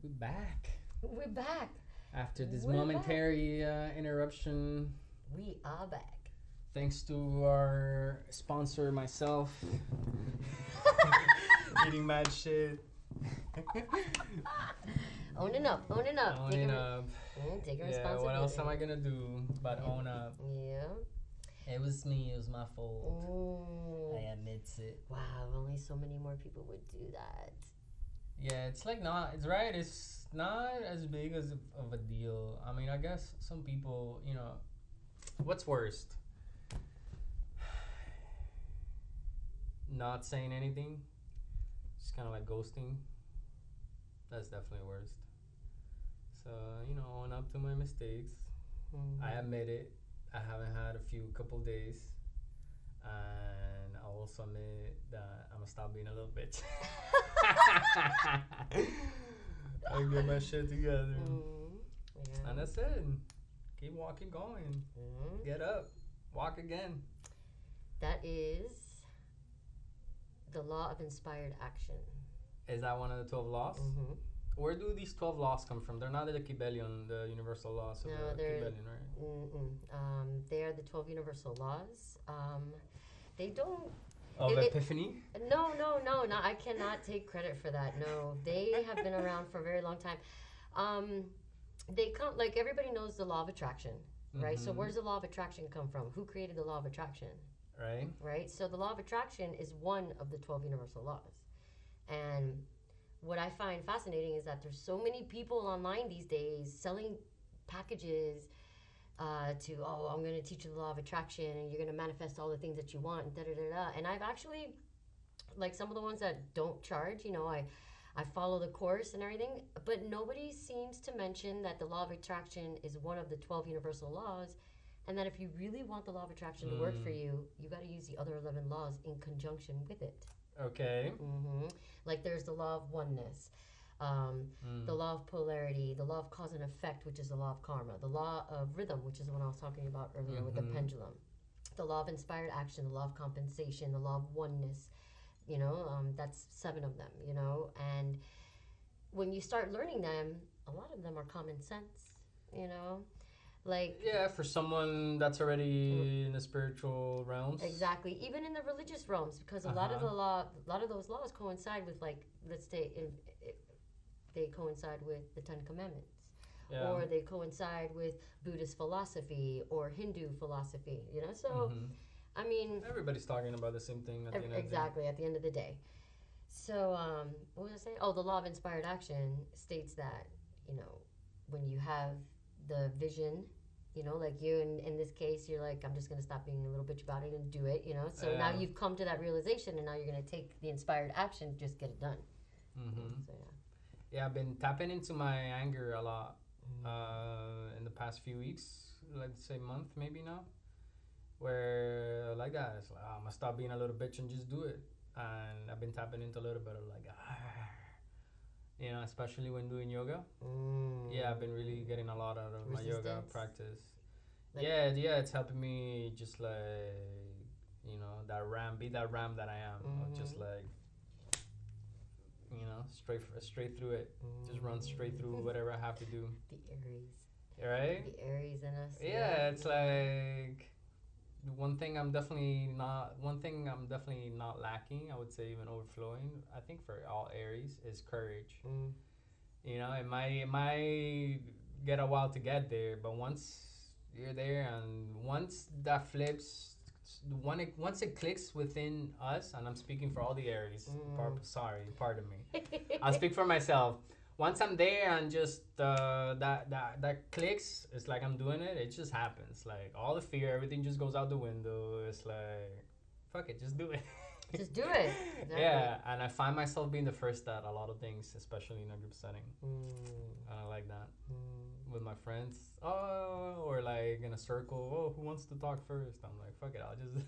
we're back. We're back. After this We're momentary interruption, We are back. thanks to our sponsor, myself, eating mad shit. Owning up. Owning up. Taking Yeah, responsibility. what else am I gonna do but own up? Yeah. It was me, it was my fault. Mm. I admit it. Wow, only so many more people would do that. Yeah, it's like not, it's right, it's not as big as of a deal. I mean, I guess some people, what's worst? Not saying anything, just kind of like ghosting. That's definitely worst. So, own up to my mistakes. Mm. I admit it. I haven't had a couple days. And I also admit that I'm gonna stop being a little bitch. I get my shit together. Yeah. And that's it. Keep walking, going. Mm. Get up. Walk again. That is the law of inspired action. Is that one of the 12 laws? Mm-hmm. Where do these 12 laws come from? They're not the Kibelion, the universal laws of No, the they're- Kibelion, right? They are the 12 universal laws. They don't. Of It- Epiphany? No, I cannot take credit for that. No, they have been around for a very long time. They come, like everybody knows the law of attraction, right? So Mhm. where does the law of attraction come from? Who created the law of attraction, Right? right? So the law of attraction is one of the 12 universal laws. And what I find fascinating is that there's so many people online these days selling packages I'm going to teach you the law of attraction and you're going to manifest all the things that you want and da-da-da-da. And I've actually, like some of the ones that don't charge, I follow the course and everything, but nobody seems to mention that the law of attraction is one of the 12 universal laws, and that if you really want the law of attraction to work for you, you got to use the other 11 laws in conjunction with it. Okay. Mm-hmm. Like there's the law of oneness, the law of polarity, the law of cause and effect, which is the law of karma, the law of rhythm, which is the one I was talking about earlier with the pendulum, the law of inspired action, the law of compensation, the law of oneness. That's 7 of them, and when you start learning them, a lot of them are common sense, like Yeah, for someone that's already in the spiritual realms. exactly, even in the religious realms, because a lot of those laws coincide with, like, let's say they coincide with the 10 Commandments. Yeah. Or they coincide with Buddhist philosophy or Hindu philosophy, so I mean, Everybody's talking about the same thing at the end exactly, at the end of the day. So, what was I saying? Oh, the law of inspired action states that, when you have the vision, like you, in this case, you're like, I'm just going to stop being a little bitch about it and do it, So now you've come to that realization, and now you're going to take the inspired action, just get it done. So, Yeah, I've been tapping into my anger a lot in the past few weeks, let's say month maybe now. Where like that, it's like, I'm gonna stop being a little bitch and just do it. And I've been tapping into a little bit of like, especially when doing yoga. Yeah, I've been really getting a lot out of my yoga Resistance. practice. Like- Yeah, it's helping me just like, be that ram that I am. Of just like, straight through it. Just run straight through whatever I have to do. The Aries. Right? The Aries in us. Yeah, it's like one thing I'm definitely not lacking, I would say even overflowing, I think for all Aries, is courage. It might get a while to get there, but once you're there and once that flips, once it clicks within us, and I'm speaking for all the Aries, pardon me. I'll speak for myself. Once I'm there and just that clicks, it's like I'm doing it. It just happens. Like all the fear, everything just goes out the window. It's like, fuck it, just do it. Just do it. Exactly. Yeah, and I find myself being the first at a lot of things, especially in a group setting. And I like that with my friends. Oh, or like in a circle. Oh, who wants to talk first? I'm like, fuck it, I'll just.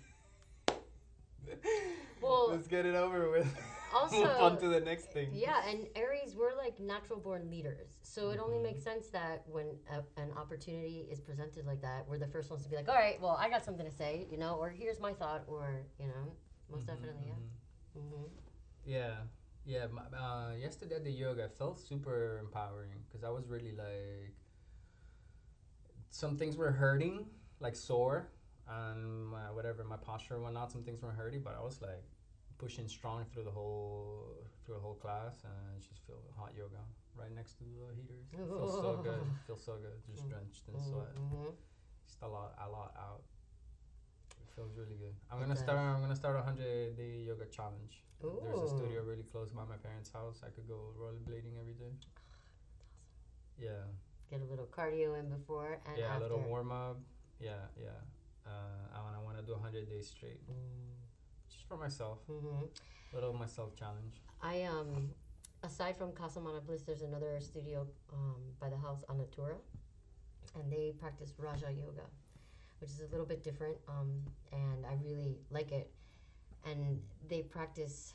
Well, let's get it over with. Also, move on to the next thing. Yeah, and Aries, we're like natural born leaders. So it only makes sense that when an opportunity is presented like that, we're the first ones to be like, all right, well, I got something to say, or here's my thought, or, most definitely, yeah. Yeah. Yeah, yesterday at the yoga, I felt super empowering because I was really like, some things were hurting, like sore, and whatever my posture and whatnot. Some things were hurting, but I was like pushing strong through the whole class, and I just feel hot yoga right next to the heaters. It feels so good. It feels so good. Just drenched in sweat. Just a lot out. It feels really good. I'm gonna start a 100-day yoga challenge. There's a studio really close by my parents' house. I could go rollerblading every day. Yeah. Get a little cardio in before and Yeah, after. a little warm up. Yeah, yeah. I want to do 100 days straight, just for myself. Little myself challenge. I aside from Casamana Bliss, there's another studio by the house, Anatura, and they practice Raja Yoga, which is a little bit different, and I really like it. And they practice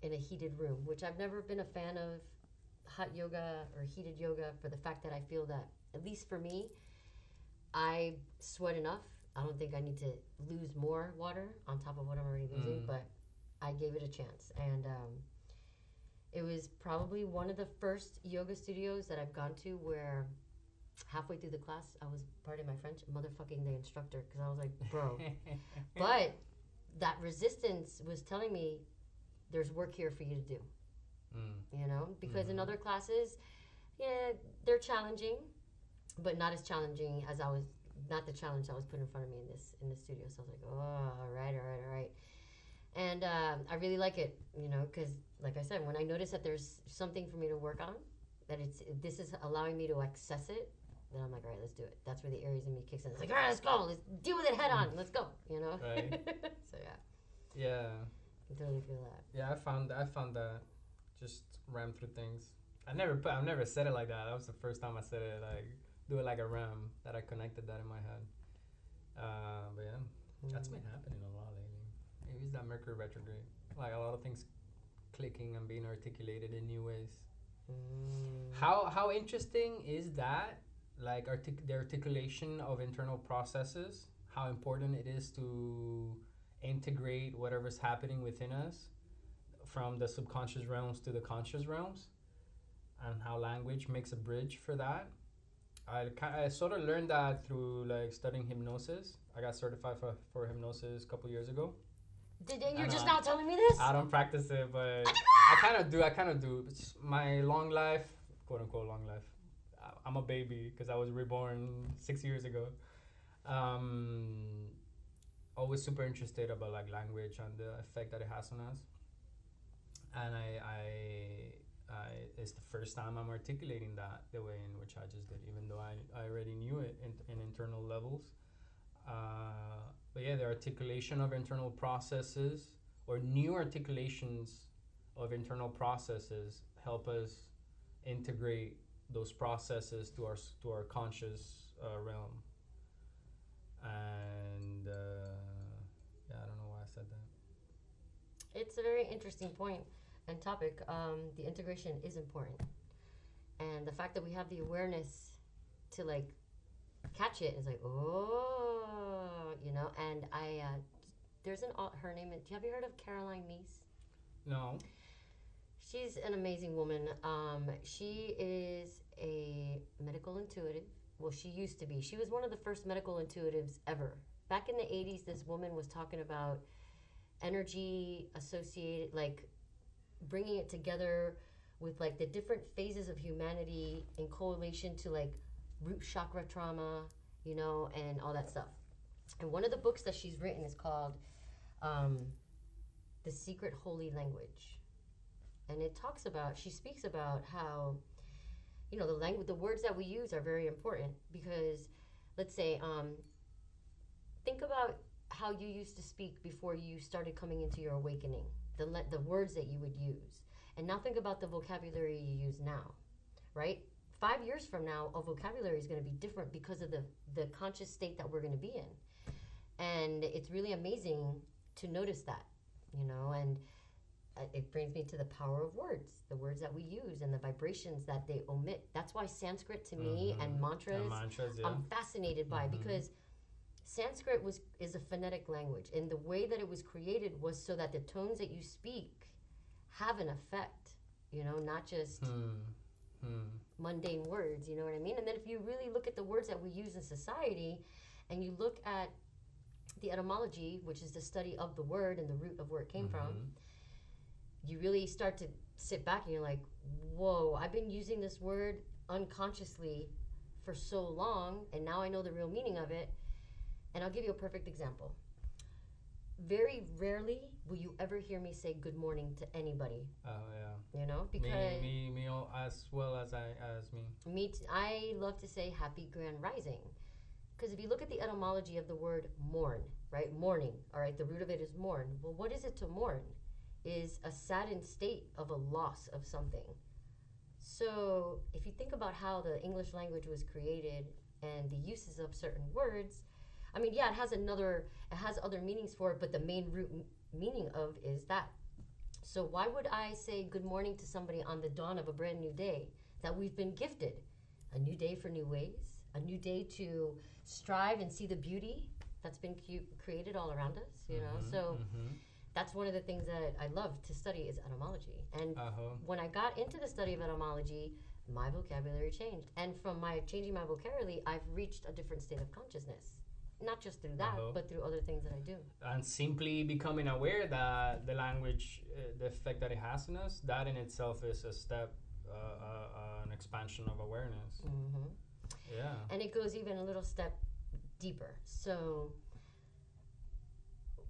in a heated room, which I've never been a fan of hot yoga or heated yoga, for the fact that I feel that, at least for me, I sweat enough. I don't think I need to lose more water on top of what I'm already losing, but I gave it a chance. And it was probably one of the first yoga studios that I've gone to where halfway through the class, I was, pardon my French, motherfucking the instructor, because I was like, bro. But that resistance was telling me there's work here for you to do. You know, because in other classes, yeah, they're challenging, but not as challenging as not the challenge that was put in front of me in this studio. So I was like, oh, all right. And I really like it, you know, because like I said, when I notice that there's something for me to work on, that this is allowing me to access it, then I'm like, all right, let's do it. That's where the Aries in me kicks in. It's like, all right, let's go. Let's deal with it head on. Let's go, you know? Right. So, yeah. Yeah. I totally feel that. Yeah, I found that just ram through things. I've never said it like that. That was the first time I said it, like, do it like a ram, that I connected that in my head. But yeah, that's been happening a lot lately. Maybe it's that Mercury retrograde. Like, a lot of things clicking and being articulated in new ways. How interesting is that? Like, the articulation of internal processes, how important it is to integrate whatever's happening within us from the subconscious realms to the conscious realms, and how language makes a bridge for that. I sort of learned that through like studying hypnosis. I got certified for hypnosis a couple years ago. You're just now telling me this? I don't practice it, but I kind of do. It's my long life, quote unquote long life. I'm a baby because I was reborn 6 years ago. Always super interested about like language and the effect that it has on us. And I it's the first time I'm articulating that the way in which I just did, even though I already knew it in internal levels. But yeah, the articulation of internal processes, or new articulations of internal processes, help us integrate those processes to our conscious realm. And yeah, I don't know why I said that. It's a very interesting point and topic. The integration is important, and the fact that we have the awareness to like catch it is like, oh, you know. And there's her name. Have you heard of Caroline Meese? No. She's an amazing woman. She is a medical intuitive. Well, she used to be. She was one of the first medical intuitives ever. Back in the 80s, this woman was talking about energy associated, like bringing it together with like the different phases of humanity in correlation to like root chakra trauma, you know, and all that stuff. And one of the books that she's written is called The Secret Holy Language. And she speaks about how, you know, the words that we use are very important, because let's say, think about how you used to speak before you started coming into your awakening, the words that you would use. And now think about the vocabulary you use now, right? 5 years from now, our vocabulary is going to be different because of the conscious state that we're going to be in. And it's really amazing to notice that, you know, and it brings me to the power of words, the words that we use and the vibrations that they omit. That's why Sanskrit to me and mantras yeah. I'm fascinated by, because Sanskrit is a phonetic language, and the way that it was created was so that the tones that you speak have an effect, not just mundane words, you know what I mean? And then if you really look at the words that we use in society and you look at the etymology, which is the study of the word and the root of where it came from, you really start to sit back and you're like, whoa, I've been using this word unconsciously for so long, and now I know the real meaning of it. And I'll give you a perfect example. Very rarely will you ever hear me say good morning to anybody. Oh yeah. Because me as well as me. I love to say happy grand rising, because if you look at the etymology of the word mourn, right? Mourning, all right. The root of it is mourn. Well, what is it to mourn? Is a saddened state of a loss of something. So if you think about how the English language was created and the uses of certain words, I mean, yeah, it has other meanings for it, but the main root meaning of is that. So why would I say good morning to somebody on the dawn of a brand new day that we've been gifted? A new day for new ways, a new day to strive and see the beauty that's been created all around us, So that's one of the things that I love to study is etymology. And when I got into the study of etymology, my vocabulary changed. And from my changing my vocabulary, I've reached a different state of consciousness. Not just through that, but through other things that I do. And simply becoming aware that the language, the effect that it has on us, that in itself is a step, an expansion of awareness. Yeah. And it goes even a little step deeper. So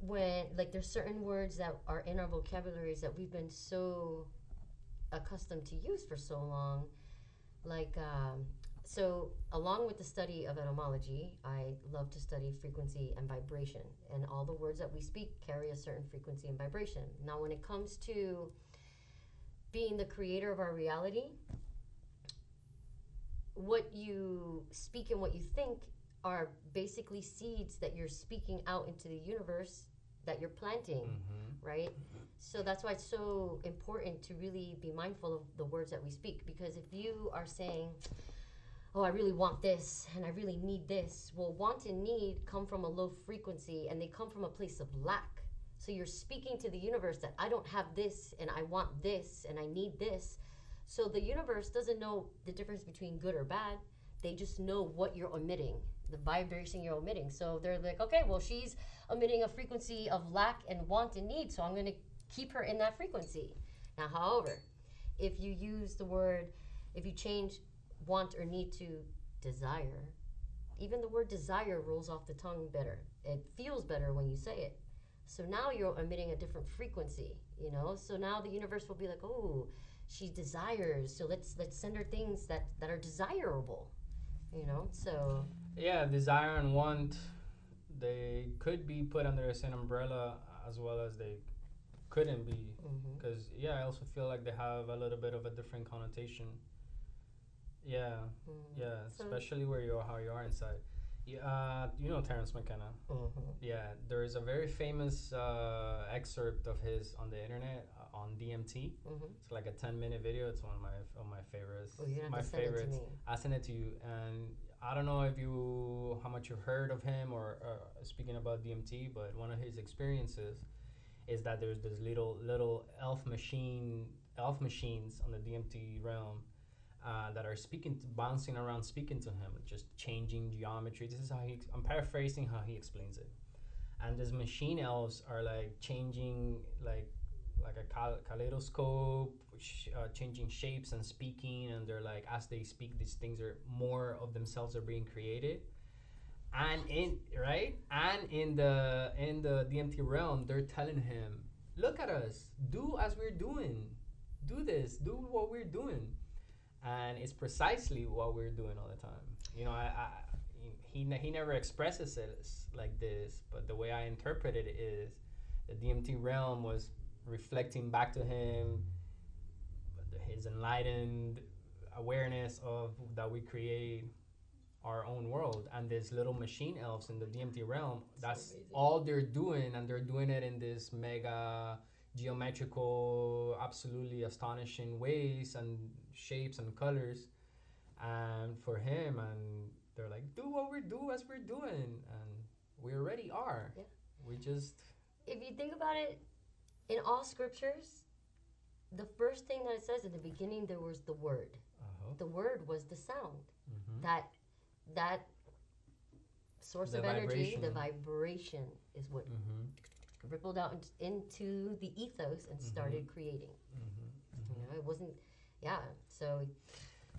when, there's certain words that are in our vocabularies that we've been so accustomed to use for so long, so along with the study of etymology, I love to study frequency and vibration. And all the words that we speak carry a certain frequency and vibration. Now, when it comes to being the creator of our reality, what you speak and what you think are basically seeds that you're speaking out into the universe that you're planting, right? So that's why it's so important to really be mindful of the words that we speak. Because if you are saying, oh, I really want this and I really need this. Well, want and need come from a low frequency and they come from a place of lack. So you're speaking to the universe that I don't have this and I want this and I need this. So the universe doesn't know the difference between good or bad. They just know what you're emitting, the vibration you're emitting. So they're like, okay, well, she's emitting a frequency of lack and want and need, so I'm going to keep her in that frequency. Now, however, if you change want or need to desire, even the word desire rolls off the tongue better. It feels better when you say it. So now you're emitting a different frequency, So now the universe will be like, oh, she desires, so let's send her things that are desirable, So yeah, desire and want, they could be put under the same umbrella as well as they couldn't be, because I also feel like they have a little bit of a different connotation. Yeah, especially how you are inside. Terrence McKenna. Yeah, there is a very famous excerpt of his on the internet on DMT. It's like a 10-minute video. It's one of my favorites. Oh, you have my to send favorites. It to me. I sent it to you, and I don't know how much you've heard of him or speaking about DMT, but one of his experiences is that there's this little elf machines on the DMT realm. That are bouncing around, speaking to him, just changing geometry. This is how I'm paraphrasing how he explains it. And these machine elves are like changing, like a kaleidoscope, changing shapes and speaking. And they're like, as they speak, these things are more of themselves are being created. And in the DMT realm, they're telling him, look at us, do as we're doing, do this, do what we're doing. And it's precisely what we're doing all the time. He never expresses it like this, but the way I interpret it is the DMT realm was reflecting back to him his enlightened awareness of that we create our own world. And these little machine elves in the DMT realm, that's all they're doing, and they're doing it in this mega geometrical, absolutely astonishing ways and shapes and colors. And for him, and they're like, do what we do as we're doing, and we already are. Yeah. We just, if you think about it, in all scriptures, the first thing that it says at the beginning, there was the word. Uh-huh. The word was the sound. Mm-hmm. That source The of energy, vibration. the vibration, is what Mm-hmm. rippled out into the ethos and started creating. Mm-hmm. You know, it wasn't, yeah. So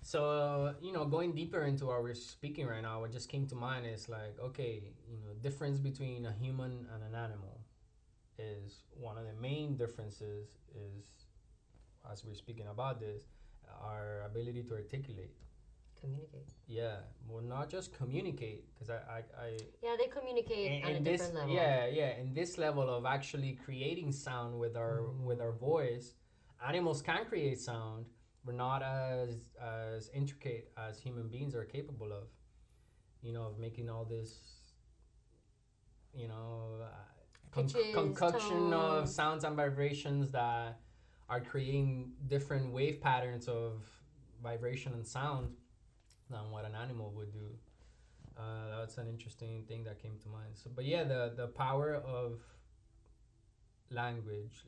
So, going deeper into what we're speaking right now, what just came to mind is like, okay, difference between a human and an animal is one of the main differences is, as we're speaking about this, our ability to articulate. communicate. Yeah, well, not just communicate, because Yeah, they communicate on a in different this, level. yeah, in this level of actually creating sound with our voice, animals can create sound. We're not as intricate as human beings are capable of, of making all this, Pitches, concoction of tones. sounds and vibrations that are creating different wave patterns of vibration and sound than what an animal would do. That's an interesting thing that came to mind. So, but yeah, the power of language.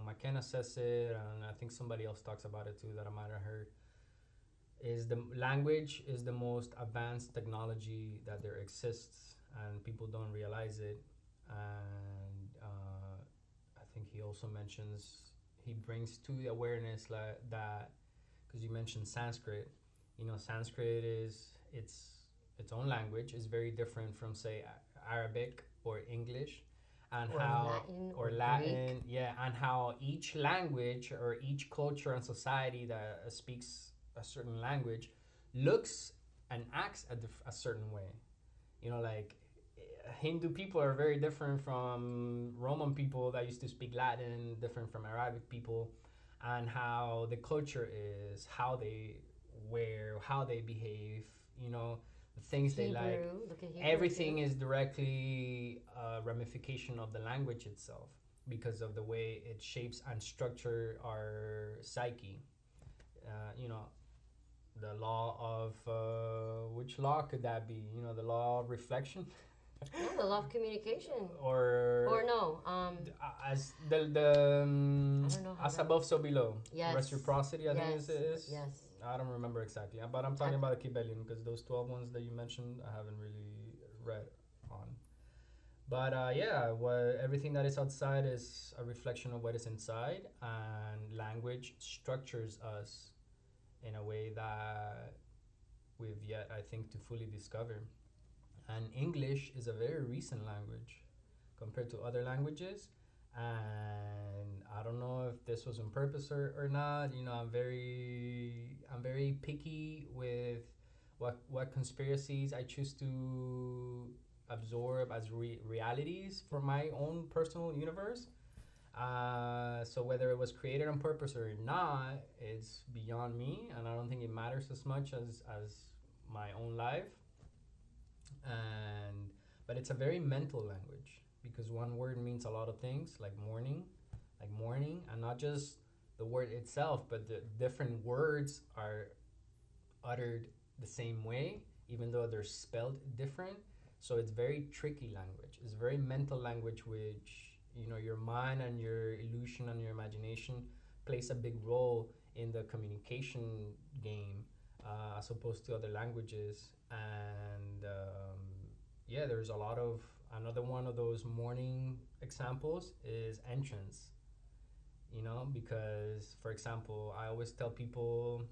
McKenna says it, and I think somebody else talks about it too that I might have heard. Is the language is the most advanced technology that there exists, and people don't realize it. And I think he also mentions he brings to the awareness that because you mentioned Sanskrit. Sanskrit is its own language is very different from say Arabic or English, and Or how Latin or or Latin, Greek. yeah, and how each language or each culture and society that speaks a certain language looks and acts a certain way. Like Hindu people are very different from Roman people that used to speak Latin, different from Arabic people, and how the culture is, how they wear, how they behave, the things Hebrew, they like. look at Hebrew Everything too. is directly a ramification of the language itself because of the way it shapes and structure our psyche. The law of which law could that be? The law of reflection, No, the law of communication. or Or no, as I don't know how as that. above so below. Yes. Reciprocity, I think Yes. is. Yes. I don't remember exactly, but I'm talking about the Kybalion because those 12 ones that you mentioned, I haven't really read on. But yeah, everything that is outside is a reflection of what is inside, and language structures us in a way that we've yet, I think, to fully discover. And English is a very recent language compared to other languages. And I don't know if this was on purpose or not. I'm very picky with what conspiracies I choose to absorb as realities for my own personal universe. So whether it was created on purpose or not, it's beyond me, and I don't think it matters as much as my own life. And but it's a very mental language because one word means a lot of things, like morning, and not just the word itself, but the different words are uttered the same way, even though they're spelled different. So it's very tricky language. It's very mental language, which your mind and your illusion and your imagination plays a big role in the communication game, as opposed to other languages. And yeah, there's a lot of another one of those morning examples is entrance. Because for example, I always tell people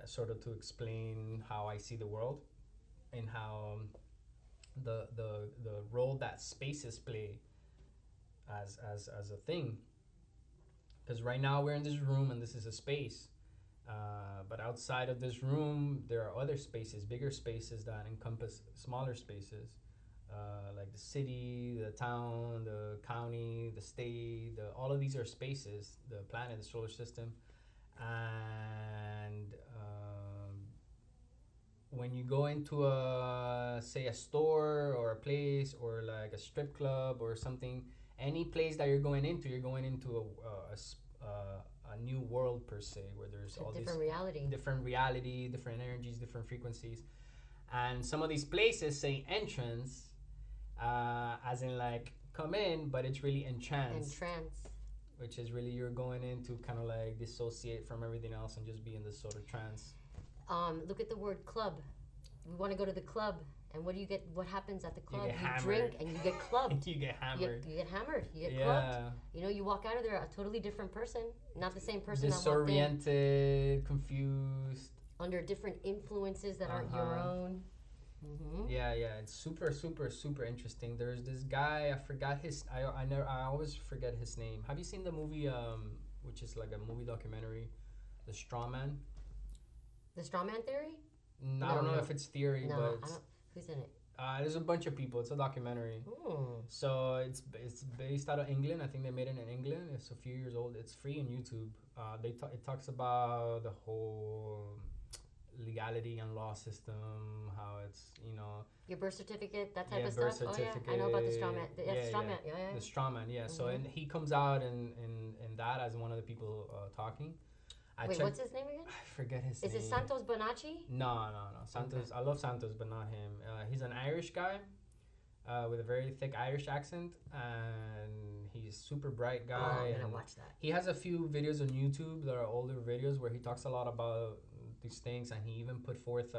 sort of to explain how I see the world and how the role that spaces play as a thing. Because right now we're in this room and this is a space, but outside of this room there are other spaces, bigger spaces that encompass smaller spaces, like the city, the town, the county, the state. All of these are spaces, the planet, the solar system. And when you go into say a store or a place or like a strip club or something, any place that you're going into a new world per se, where there's all different these reality. different reality, different energies, different frequencies. And some of these places say entrance, as in like come in, but it's really entranced. Entranced. Which is really you're going in to kind of like dissociate from everything else and just be in this sort of trance. Look at the word club. We want to go to the club. And what do you get? What happens at the club? You drink and you get clubbed. You get hammered. You get hammered. You get clubbed. You know, you walk out of there a totally different person. Not the same person that walked in. Disoriented, confused. Under different influences that aren't your own. Mm-hmm. Yeah, it's super, super, super interesting. There's this guy, I forgot his. I always forget his name. Have you seen the movie? Which is like a movie documentary, The Straw Man. The Straw Man Theory? I don't know if it's theory, but who's in it? There's a bunch of people. It's a documentary. Ooh. So it's based out of England. I think they made it in England. It's a few years old. It's free on YouTube. It talks about the whole legality and law system, how it's, you know, your birth certificate, that type of birth stuff. certificate. Oh yeah, I know about the straw man. Straw man. The straw man. Yeah. Mm-hmm. So and he comes out in that as one of the people talking. Wait, what's his name again? I forget his name. Is it Santos Bonacci? No. Santos. Okay. I love Santos, but not him. He's an Irish guy with a very thick Irish accent, and he's a super bright guy. Oh, I'm gonna watch that. He has a few videos on YouTube that are older videos where he talks a lot about these things, and he even put forth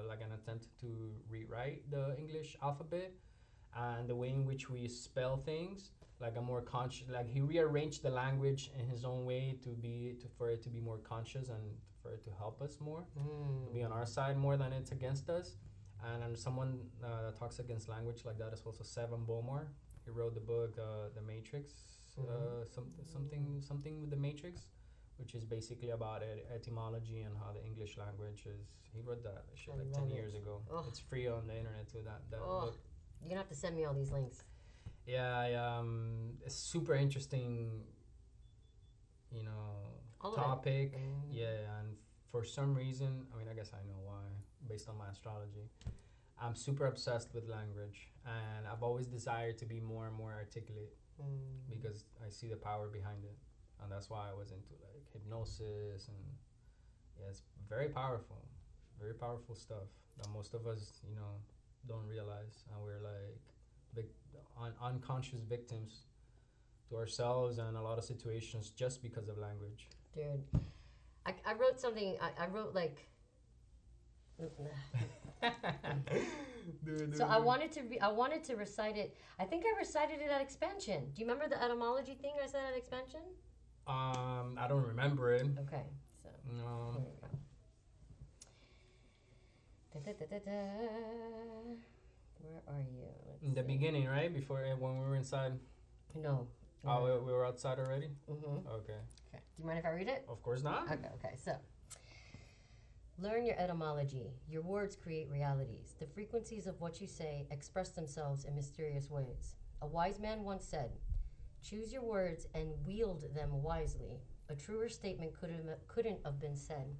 like an attempt to rewrite the English alphabet and the way in which we spell things, like a more conscious, like he rearranged the language in his own way for it to be more conscious and for it to help us more, to be on our side more than it's against us. And someone that talks against language like that is also Sevan Bomar. He wrote the book The Matrix, something with the Matrix, which is basically about etymology and how the English language is. He wrote that shit like 10 years ago. Oh. It's free on the internet too. That book. You're gonna have to send me all these links. Yeah, it's super interesting, you know, topic. Yeah, and for some reason, I mean, I guess I know why, based on my astrology, I'm super obsessed with language, and I've always desired to be more and more articulate because I see the power behind it. And that's why I was into like hypnosis, and it's very powerful stuff that most of us, you know, don't realize, and we're like unconscious victims to ourselves and a lot of situations just because of language. Dude, I wrote something. I wrote like. So I wanted to recite it. I think I recited it at Expansion. Do you remember the etymology thing I said at Expansion? I don't remember it. Okay, so no. Here we go. Where are you? In the beginning, right? Before when we were inside. No. Oh, we were outside already. Okay. Do you mind if I read it? Of course not. Okay. So, learn your etymology. Your words create realities. The frequencies of what you say express themselves in mysterious ways. A wise man once said, "Choose your words and wield them wisely." A truer statement couldn't have been said.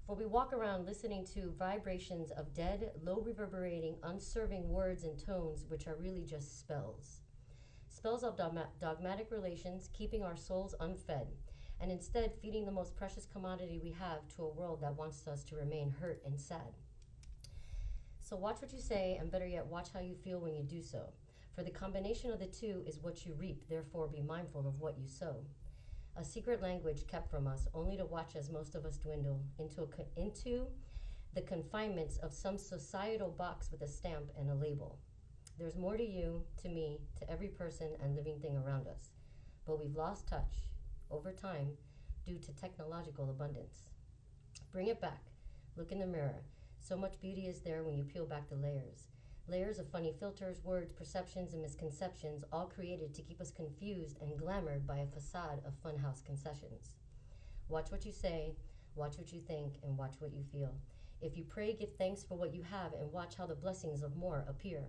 For we walk around listening to vibrations of dead, low reverberating, unserving words and tones which are really just spells. Spells of dogmatic relations, keeping our souls unfed, and instead feeding the most precious commodity we have to a world that wants us to remain hurt and sad. So watch what you say, and better yet, watch how you feel when you do so. For the combination of the two is what you reap, therefore be mindful of what you sow. A secret language kept from us, only to watch as most of us dwindle into the confinements of some societal box with a stamp and a label. There's more to you, to me, to every person and living thing around us. But we've lost touch, over time, due to technological abundance. Bring it back. Look in the mirror. So much beauty is there when you peel back the layers. Layers of funny filters, words, perceptions, and misconceptions, all created to keep us confused and glamored by a facade of funhouse concessions. Watch what you say, watch what you think, and watch what you feel. If you pray, give thanks for what you have, and watch how the blessings of more appear.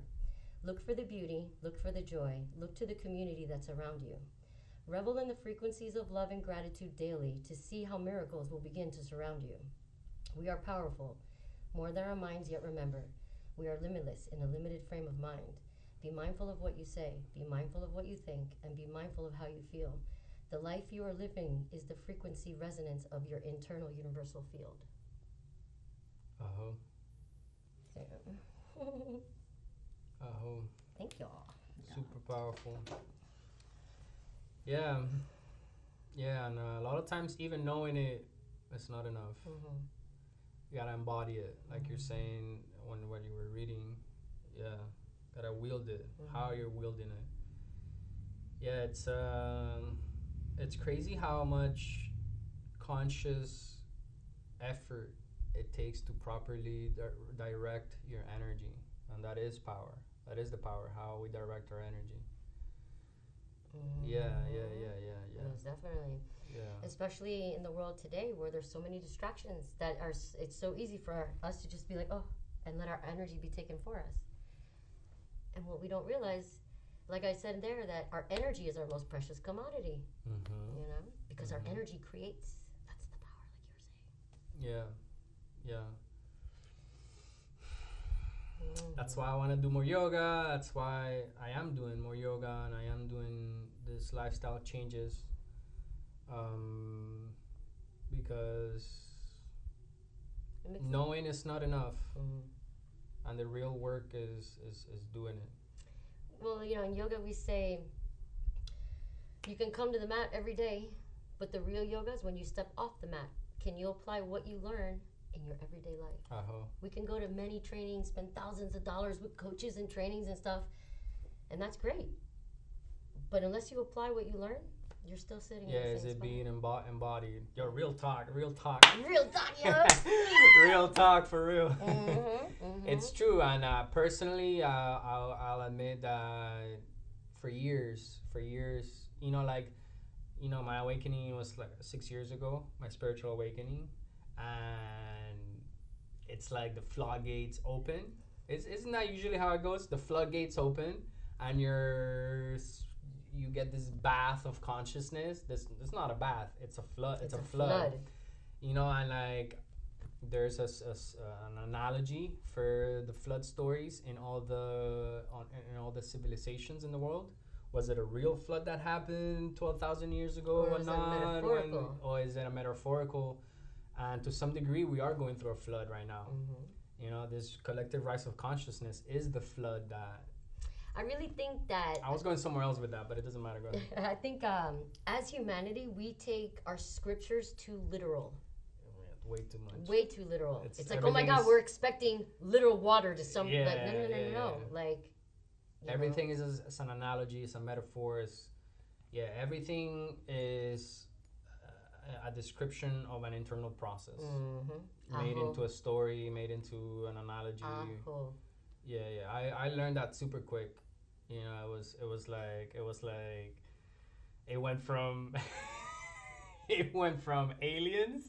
Look for the beauty, look for the joy, look to the community that's around you. Revel in the frequencies of love and gratitude daily to see how miracles will begin to surround you. We are powerful, more than our minds yet remember. We are limitless in a limited frame of mind. Be mindful of what you say, be mindful of what you think, and be mindful of how you feel. The life you are living is the frequency resonance of your internal universal field. Aho. Thank you all. Super powerful. Yeah, yeah, and a lot of times even knowing it, it's not enough. Mm-hmm. You gotta embody it, like you're saying when you were reading. Yeah, gotta wield it. How you're wielding it. Yeah, it's crazy how much conscious effort it takes to properly direct your energy, and that is power. That is the power. How we direct our energy. Yeah, yeah, yeah, yeah, yeah. Yes, definitely. Yeah. Especially in the world today where there's so many distractions that are, it's so easy for us to just be like, oh, and let our energy be taken for us. And what we don't realize, like I said there, that our energy is our most precious commodity. Mm-hmm. You know, because our energy creates. That's the power, like you were saying. Yeah, yeah. That's why I want to do more yoga. That's why I am doing more yoga and I am doing this lifestyle changes. Because knowing it's not enough, and the real work is doing it. Well, you know, in yoga we say you can come to the mat every day, but the real yoga is when you step off the mat. Can you apply what you learn in your everyday life? Uh-huh. We can go to many trainings, spend thousands of dollars with coaches and trainings and stuff, and that's great. But unless you apply what you learn, you're still sitting. Yeah, in the is same it spot. being embodied? Yo, real talk. Real talk, yo. Real talk for real. It's true, and personally, I'll admit that for years, you know, like, you know, my awakening was like 6 years ago, my spiritual awakening, and it's like the floodgates open. Isn't that usually how it goes? The floodgates open, and you get this bath of consciousness. It's not a bath. It's a flood. It's a flood. You know, and like there's an analogy for the flood stories in all the civilizations in the world. Was it a real flood that happened 12,000 years ago or not? Or is it a metaphorical? And to some degree, we are going through a flood right now. You know, this collective rise of consciousness is the flood that. I really think that... I was going somewhere else with that, but it doesn't matter. Go ahead. I think as humanity, we take our scriptures too literal. Way too much. Way too literal. It's like, oh my God, we're expecting literal water to some... Yeah, like, no. Like... Everything is an analogy, it's a metaphor. Everything is a description of an internal process. Made into a story, made into an analogy. Yeah. I learned that super quick. You know, it went from aliens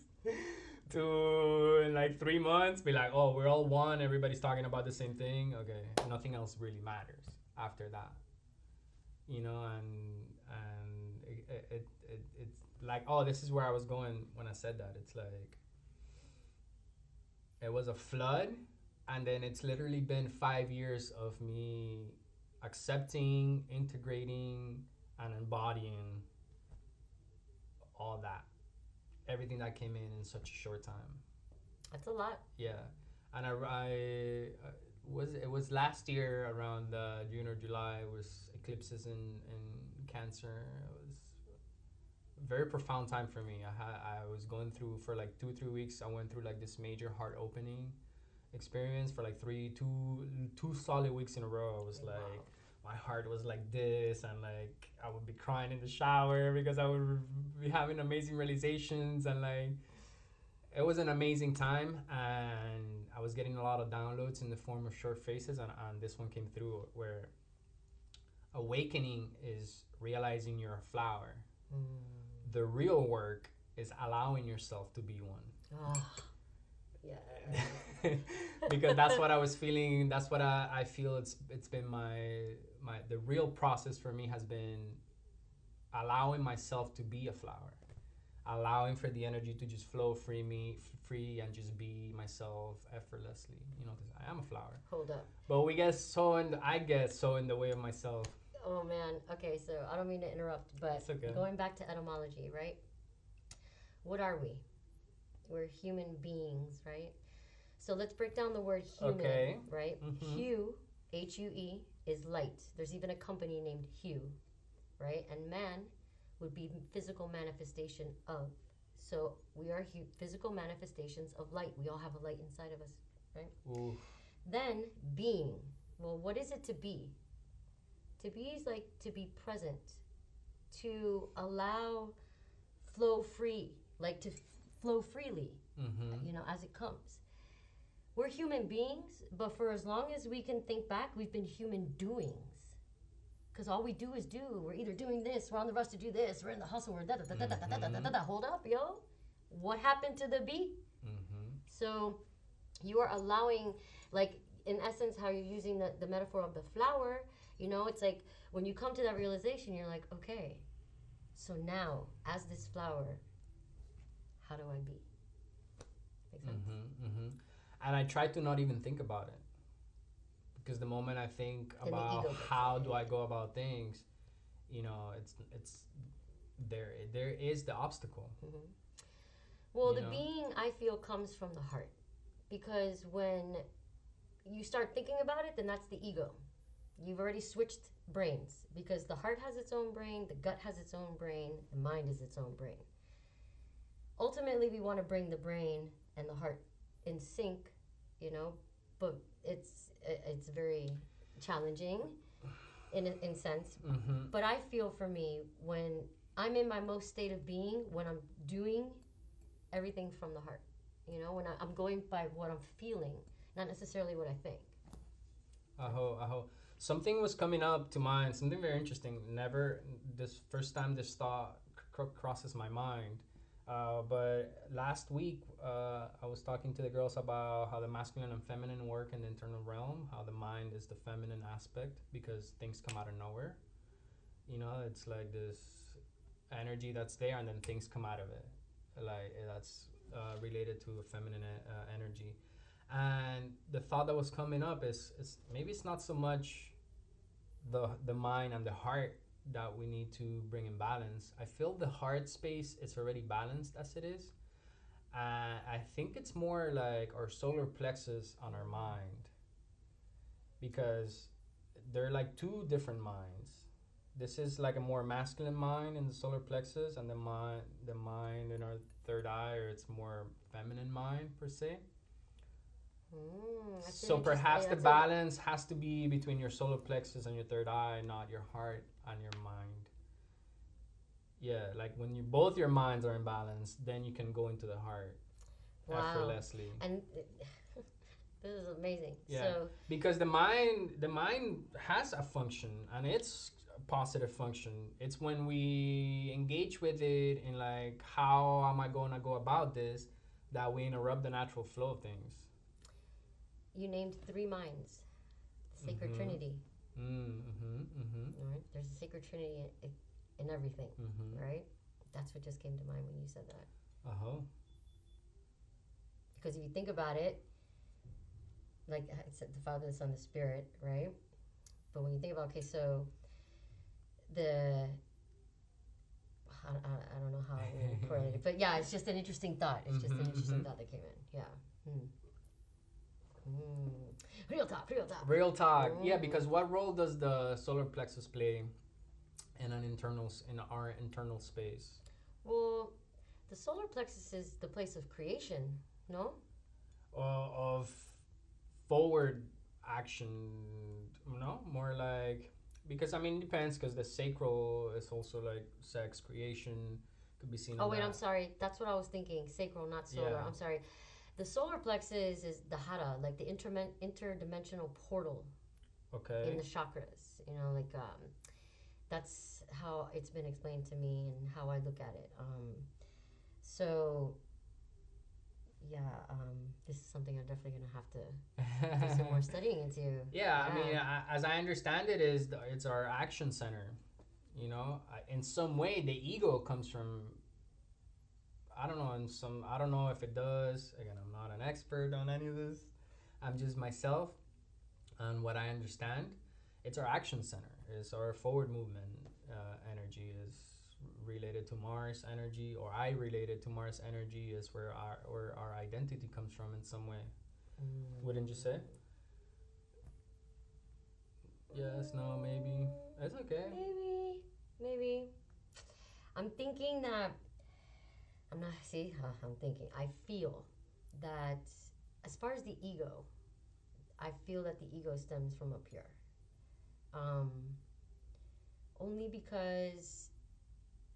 to in like 3 months be like, oh, we're all one, everybody's talking about the same thing. Okay, nothing else really matters after that. You know, and it's like, oh, this is where I was going when I said that. It's like it was a flood, and then it's literally been 5 years of me accepting, integrating, and embodying all that, everything that came in such a short time. That's a lot. Yeah, and it was last year around June or July. It was eclipses in Cancer. It was a very profound time for me. I was going through for like 2-3 weeks. I went through like this major heart opening experience for like two solid weeks in a row. I was like, my heart was like this, and like I would be crying in the shower because I would be having amazing realizations, and like it was an amazing time, and I was getting a lot of downloads in the form of short faces, and this one came through where awakening is realizing you're a flower. The real work is allowing yourself to be one. Yeah. Because that's what I was feeling. That's what I feel. It's been the real process for me has been allowing myself to be a flower, allowing for the energy to just flow free and just be myself effortlessly. You know, because I am a flower. Hold up. But I get so in the way of myself. Oh man. Okay, so I don't mean to interrupt, but okay. Going back to etymology, right? What are we? We're human beings, right? So let's break down the word human, right? Hue, Hue, is light. There's even a company named Hue, right? And man would be physical manifestation of. So we are physical manifestations of light. We all have a light inside of us, right? Oof. Then being. Well, what is it to be? To be is like to be present, to allow flow free, like to flow freely, as it comes. We're human beings, but for as long as we can think back, we've been human doings. Because all we do is do. We're either doing this, we're on the rush to do this, we're in the hustle, we're da-da-da-da-da-da-da-da-da. Hold up, yo. What happened to the be? So you are allowing, like, in essence, how you're using the metaphor of the flower, it's like when you come to that realization, you're like, okay, so now, as this flower, how do I be? Make sense? And I try to not even think about it. Because the moment I think Then about how do I go about things, it's there is the obstacle. Well, the being, I feel, comes from the heart. Because when you start thinking about it, then that's the ego. You've already switched brains. Because the heart has its own brain, the gut has its own brain, the mind is its own brain. Ultimately, we want to bring the brain and the heart in sync, but it's very challenging in sense. But I feel for me, when I'm in my most state of being, when I'm doing everything from the heart, when I'm going by what I'm feeling, not necessarily what I think. Aho. Something was coming up to mind, something very interesting. This first time this thought crosses my mind. But last week, I was talking to the girls about how the masculine and feminine work in the internal realm, how the mind is the feminine aspect because things come out of nowhere. It's like this energy that's there and then things come out of it. Like that's related to a feminine energy. And the thought that was coming up is maybe it's not so much the mind and the heart that we need to bring in balance. I feel the heart space is already balanced as it is. I think it's more like our solar plexus on our mind, because they're like two different minds. This is like a more masculine mind in the solar plexus, and the mind in our third eye, or it's more feminine mind per se. So perhaps the balance has to be between your solar plexus and your third eye, not your heart and your mind. Yeah, like when both your minds are in balance, then you can go into the heart effortlessly. And this is amazing. Yeah, so, because the mind has a function, and it's a positive function. It's when we engage with it in like, how am I going to go about this, that we interrupt the natural flow of things. You named 3 minds. The Sacred Trinity. Right? There's a Sacred Trinity in everything, right? That's what just came to mind when you said that. Because if you think about it, like I said, the Father, the Son, the Spirit, right? But when you think about, okay, so I don't know how I correlate it, but yeah, it's just an interesting thought. It's just an interesting thought that came in. Yeah. Real talk. Yeah, because what role does the solar plexus play in our internal space? Well, the solar plexus is the place of creation, no? Of forward action, no? More like, because it depends, because the sacral is also like sex creation, could be seen. Oh wait, I'm sorry. That's what I was thinking. Sacral, not solar. Yeah. I'm sorry. The solar plexus is the hara, like the interdimensional portal. Okay. In the chakras, that's how it's been explained to me and how I look at it. So, yeah, this is something I'm definitely gonna have to do some more studying into. Yeah, as I understand it, it's our action center. In some way, the ego comes from. I don't know if it does. Again, I'm not an expert on any of this. I'm just myself. And what I understand, it's our action center. It's our forward movement energy is related to Mars energy, or I related to Mars energy is where our identity comes from in some way. Wouldn't you say? Yes, no, maybe. It's okay. Maybe. I'm thinking that I'm not. See, I'm thinking. I feel that as far as the ego, I feel that the ego stems from up here. Um, Only because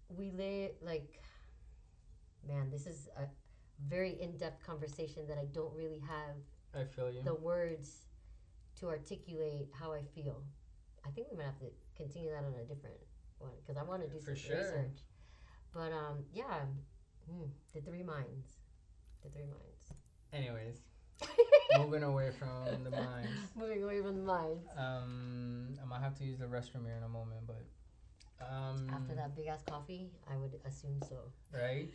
we live like, man, this is a very in-depth conversation that I don't really have I feel you. the words to articulate how I feel. I think we might have to continue that on a different one because I want to do some research. But yeah, the three minds. The three minds. Anyways, moving away from the minds. Moving away from the minds. I might have to use the restroom here in a moment, but After that big ass coffee, I would assume so. right?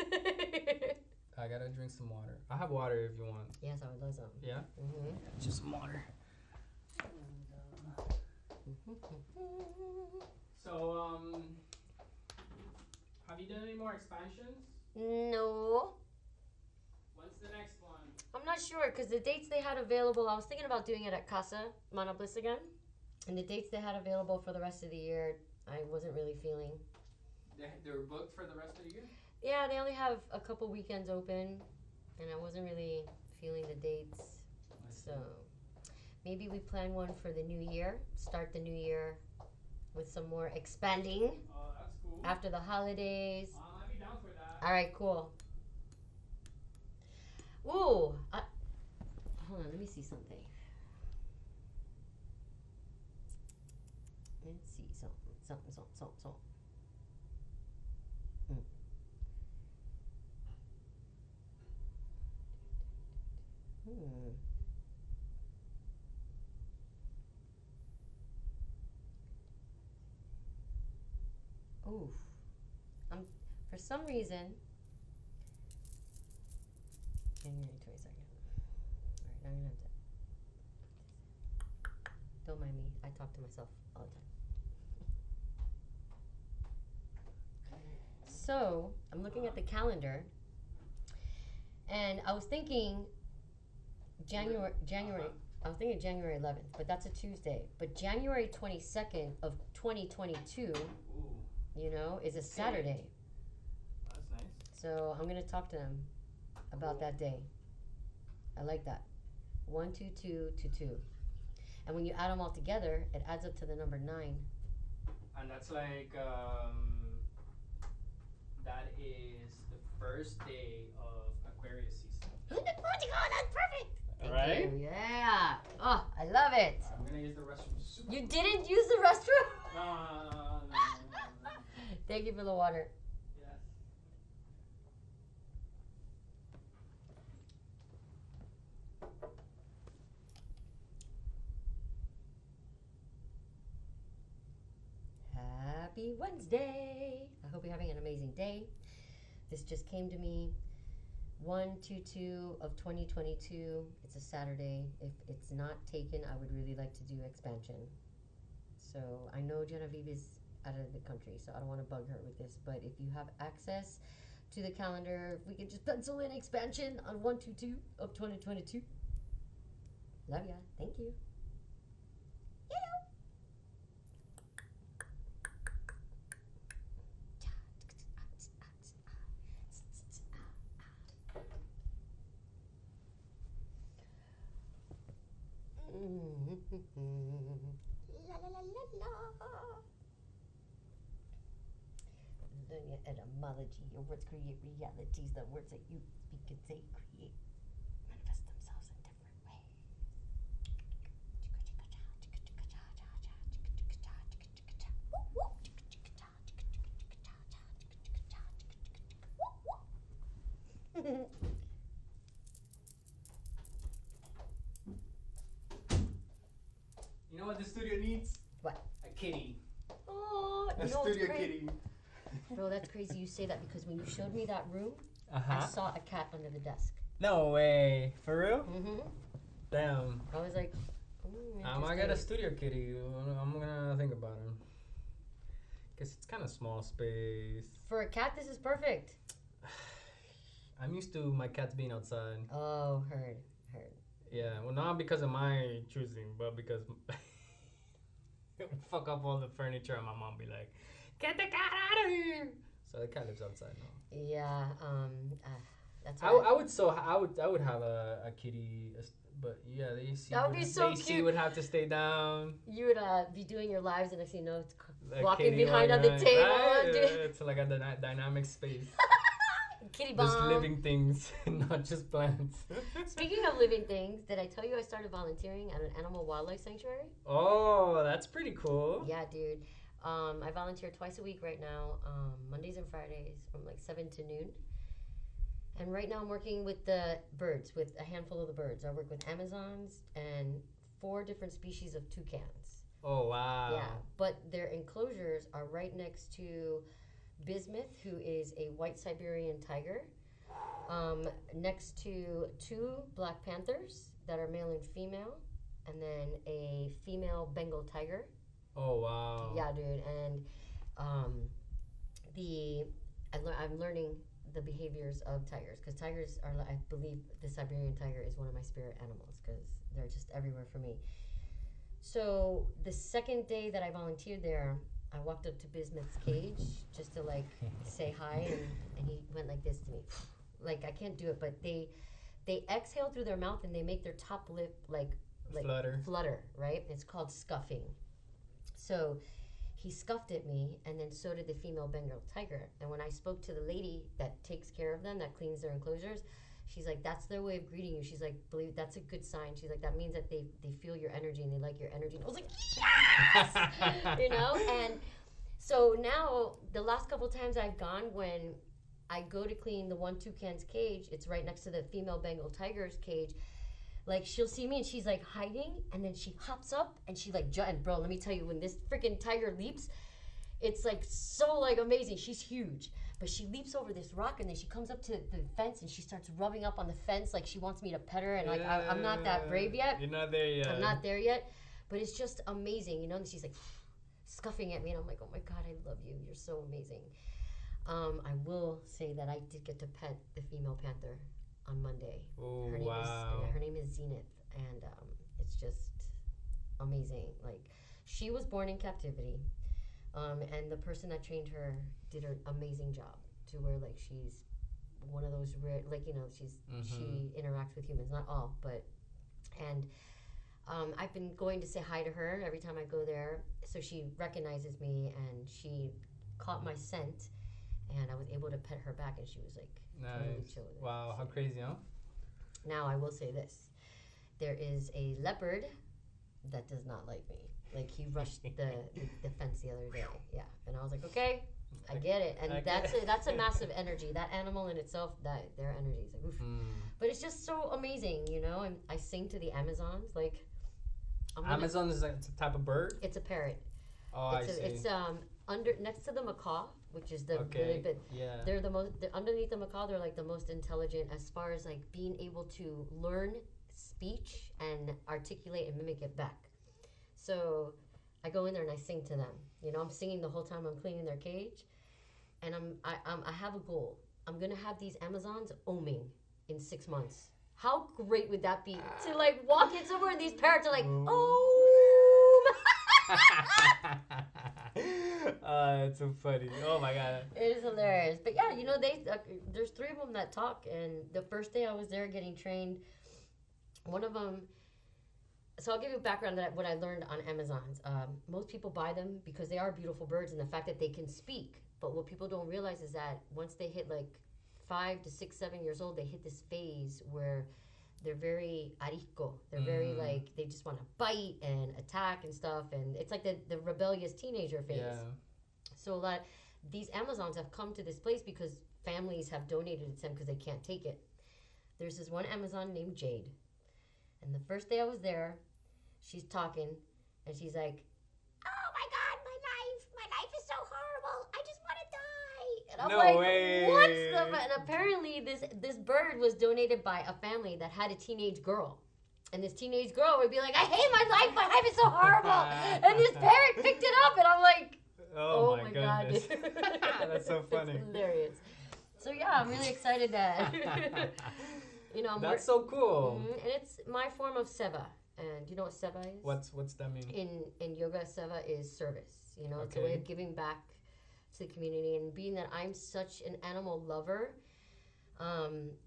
I gotta drink some water. I have water if you want. Yes, I would love some. Yeah? Mm-hmm. Just some water. So, have you done any more expansions? No. When's the next one? I'm not sure because the dates they had available, I was thinking about doing it at Casa Mana Bliss again. And the dates they had available for the rest of the year, I wasn't really feeling. They were booked for the rest of the year? Yeah, they only have a couple weekends open, and I wasn't really feeling the dates. So maybe we plan one for the new year, start the new year with some more expanding. Oh, that's cool. After the holidays. I'd be down for that. All right, cool. Ooh, hold on, let me see something. Let's see something. Oof. For some reason, January 22nd. All right, now I'm gonna have to. Don't mind me. I talk to myself all the time. So I'm looking at the calendar, and I was thinking January. I was thinking January 11th, but that's a Tuesday. But January 22nd of 2022, you know, is a Saturday. That's nice. So I'm gonna talk to them about that day. I like that. 12222. And when you add them all together, it adds up to the number 9. And that's like that is the first day of Aquarius season. Oh, that's perfect. Thank Right? you. Yeah. Oh, I love it. I'm gonna use the restroom. You didn't use the restroom? No. Thank you for the water. Yes. Happy Wednesday. I hope you're having an amazing day. This just came to me 1/22 of 2022. It's a Saturday. If it's not taken, I would really like to do expansion. So I know Genevieve is out of the country, so I don't want to bug her with this. But if you have access to the calendar, if we could just pencil in expansion on 1/22 of 2022. Love ya. Thank you. La la la la la. Learning etymology. Your words create realities. The words that you speak and say create manifest themselves in different ways. You know what the studio needs? What? A kitty. Oh, A studio kitty. Bro, that's crazy you say that because when you showed me that room, Uh-huh. I saw a cat under the desk. No way. For real? Mm-hmm. Damn. I was like, I might get a studio kitty. I'm gonna think about him. Cause it's kind of small space. For a cat, this is perfect. I'm used to my cats being outside. Oh, heard. Yeah, well, not because of my choosing, but because fuck up all the furniture, and my mom be like, "Get the cat out of here!" So the cat lives outside now. Yeah. That's I would have a kitty, but yeah, That would be so Lacey cute. would have to stay down. You would be doing your lives, and next thing you know, it's The walking kitty behind on the right? table. Right? Dude. It's like a dynamic space. Kitty bomb. Just living things, not just plants. Speaking of living things, did I tell you I started volunteering at an animal wildlife sanctuary? Oh, that's pretty cool. Yeah, dude. I volunteer twice a week right now, Mondays and Fridays from like 7 to noon. And right now I'm working with the birds, with a handful of the birds. I work with Amazons and 4 different species of toucans. Oh, wow. Yeah, but their enclosures are right next to Bismuth, who is a white Siberian tiger, next to 2 black panthers that are male and female, and then a female Bengal tiger. Oh, wow. Yeah, dude, and I'm learning the behaviors of tigers, because tigers are, I believe the Siberian tiger is one of my spirit animals, because they're just everywhere for me. So the second day that I volunteered there, I walked up to Bismuth's cage just to like say hi, and he went like this to me. Like, I can't do it, but they exhale through their mouth and they make their top lip like flutter, right? It's called scuffing. So he scuffed at me, and then so did the female Bengal tiger. And when I spoke to the lady that takes care of them, that cleans their enclosures, she's like, that's their way of greeting you. She's like, believe that's a good sign. She's like, that means that they feel your energy and they like your energy. And I was like, yes! You know? And so now, the last couple times I've gone, when I go to clean the one toucan's cage, it's right next to the female Bengal tiger's cage. Like, she'll see me and she's like hiding, and then she hops up and she like, and bro, let me tell you, when this freaking tiger leaps, it's like so like amazing. She's huge, but she leaps over this rock, and then she comes up to the fence and she starts rubbing up on the fence like she wants me to pet her, and like I'm not that brave yet. You're not there yet. I'm not there yet, but it's just amazing, you know. And she's like scuffing at me, and I'm like, oh my god, I love you. You're so amazing. I will say that I did get to pet the female panther on Monday. Oh, her name is Zenith, and it's just amazing. Like, she was born in captivity, and the person that trained her did an amazing job to where like she's one of those rare, like, you know, she interacts with humans, not all, but and I've been going to say hi to her every time I go there, so she recognizes me, and she caught my scent, and I was able to pet her back, and she was like, totally chill with it. Wow, how crazy, huh? Now, I will say this. There is a leopard that does not like me. Like, he rushed the fence the other day. Yeah. And I was like, okay, I get it. And that's a massive energy. That animal in itself, their energy is like, oof. But it's just so amazing, you know? And I sing to the Amazons. Like, Amazon is like, it's a type of bird? It's a parrot. Oh, I see. It's next to the macaw, which is the okay. really big. Yeah. They're underneath the macaw. They're like the most intelligent as far as like being able to learn speech and articulate and mimic it back. So I go in there and I sing to them. You know, I'm singing the whole time I'm cleaning their cage, and I have a goal. I'm gonna have these Amazons oming in 6 months. How great would that be to like walk in somewhere and these parrots are like, oh. It's so funny. Oh my god. It is hilarious. But yeah, you know, there's 3 of them that talk, and the first day I was there getting trained, one of them, so I'll give you a background that what I learned on Amazons. Most people buy them because they are beautiful birds and the fact that they can speak. But what people don't realize is that once they hit like 5 to 6, 7 years old, they hit this phase where they're very arisco. They're very like, they just want to bite and attack and stuff. And it's like the rebellious teenager phase. Yeah. So these Amazons have come to this place because families have donated it to them because they can't take it. There's this one Amazon named Jade. And the first day I was there, she's talking, and she's like, oh my God, my life is so horrible. I just want to die. And I'm no like, way. What? And apparently this bird was donated by a family that had a teenage girl. And this teenage girl would be like, I hate my life is so horrible. And this parrot picked it up, and I'm like, oh my goodness. God. That's so funny. It's hilarious. So yeah, I'm really excited that... You know, that's so cool. And it's my form of seva. And do you know what seva is? What's that mean? In yoga, seva is service. You know, it's a Okay. way of giving back to the community. And being that I'm such an animal lover,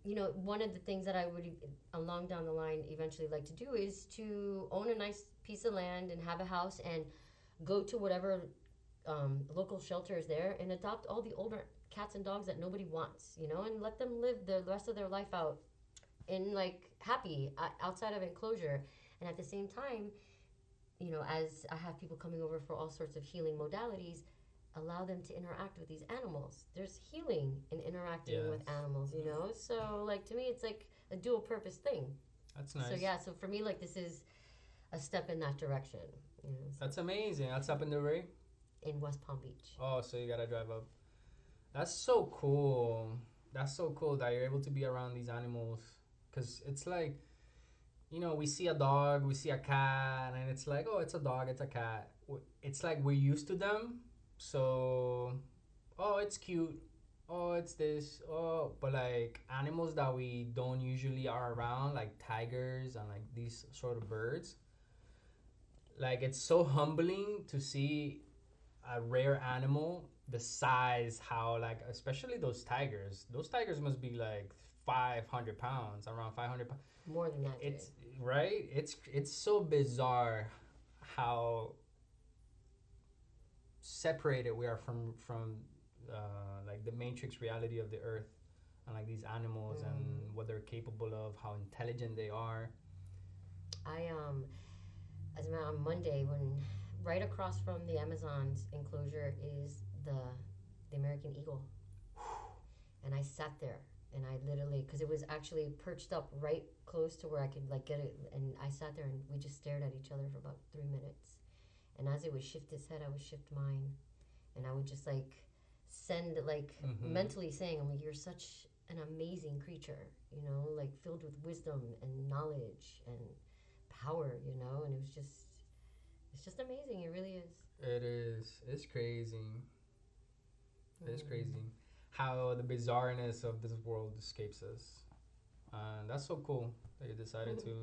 you know, one of the things that I would along down the line eventually like to do is to own a nice piece of land and have a house and go to whatever local shelter is there and adopt all the older cats and dogs that nobody wants, you know, and let them live the rest of their life out in like happy outside of enclosure. And at the same time, you know, as I have people coming over for all sorts of healing modalities, allow them to interact with these animals. There's healing in interacting with animals, you know? So, like, to me, it's like a dual purpose thing. That's nice. So, yeah, so for me, like, this is a step in that direction. You know, so That's amazing. That's up in the Ray? in West Palm Beach. Oh, so you gotta drive up. That's so cool. That's so cool that you're able to be around these animals. Because it's like, you know, we see a dog, we see a cat, and it's like, oh, it's a dog, it's a cat. It's like we're used to them. So, oh, it's cute. Oh, it's this. Oh, but like animals that we don't usually are around, like tigers and like these sort of birds, like it's so humbling to see a rare animal, the size, how like, especially those tigers. Those tigers must be like 500 pounds, around 500 pounds. More than that, It's right. It's so bizarre how separated we are from like the matrix reality of the earth and like these animals and what they're capable of, how intelligent they are. I as a matter on Monday, when right across from the Amazon's enclosure is the American eagle, and I sat there and I literally, because it was actually perched up right close to where I could like get it, and I sat there and we just stared at each other for about 3 minutes. And as it would shift its head, I would shift mine, and I would just like send like mentally saying, I'm like, you're such an amazing creature, you know, like filled with wisdom and knowledge and power, you know. And it's just amazing. It really is. It is. It's crazy. It's crazy how the bizarreness of this world escapes us, and that's so cool that you decided to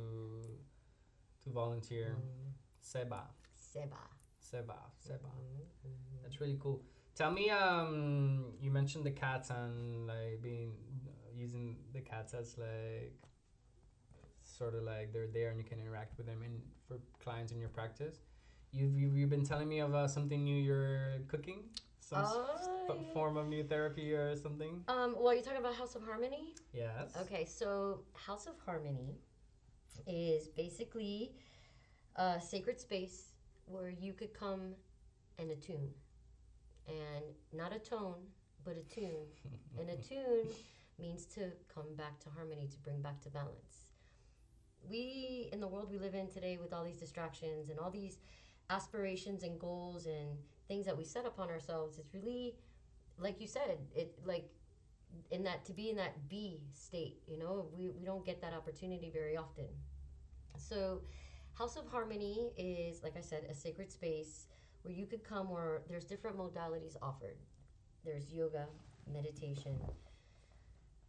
volunteer. Seba. That's really cool. Tell me, you mentioned the cats and like using the cats as like sort of like they're there and you can interact with them and for clients in your practice. You've been telling me of something new you're cooking, some form of new therapy or something. Well, you're talking about House of Harmony? Yes. Okay, so House of Harmony is basically a sacred space where you could come and attune. And not a tone, but a tune. And a tune means to come back to harmony, to bring back to balance. We, in the world we live in today with all these distractions and all these aspirations and goals and things that we set upon ourselves, it's really, like you said, it like in that, to be in that be state, you know, we don't get that opportunity very often. So House of Harmony is, like I said, a sacred space where you could come, where there's different modalities offered. There's yoga, meditation,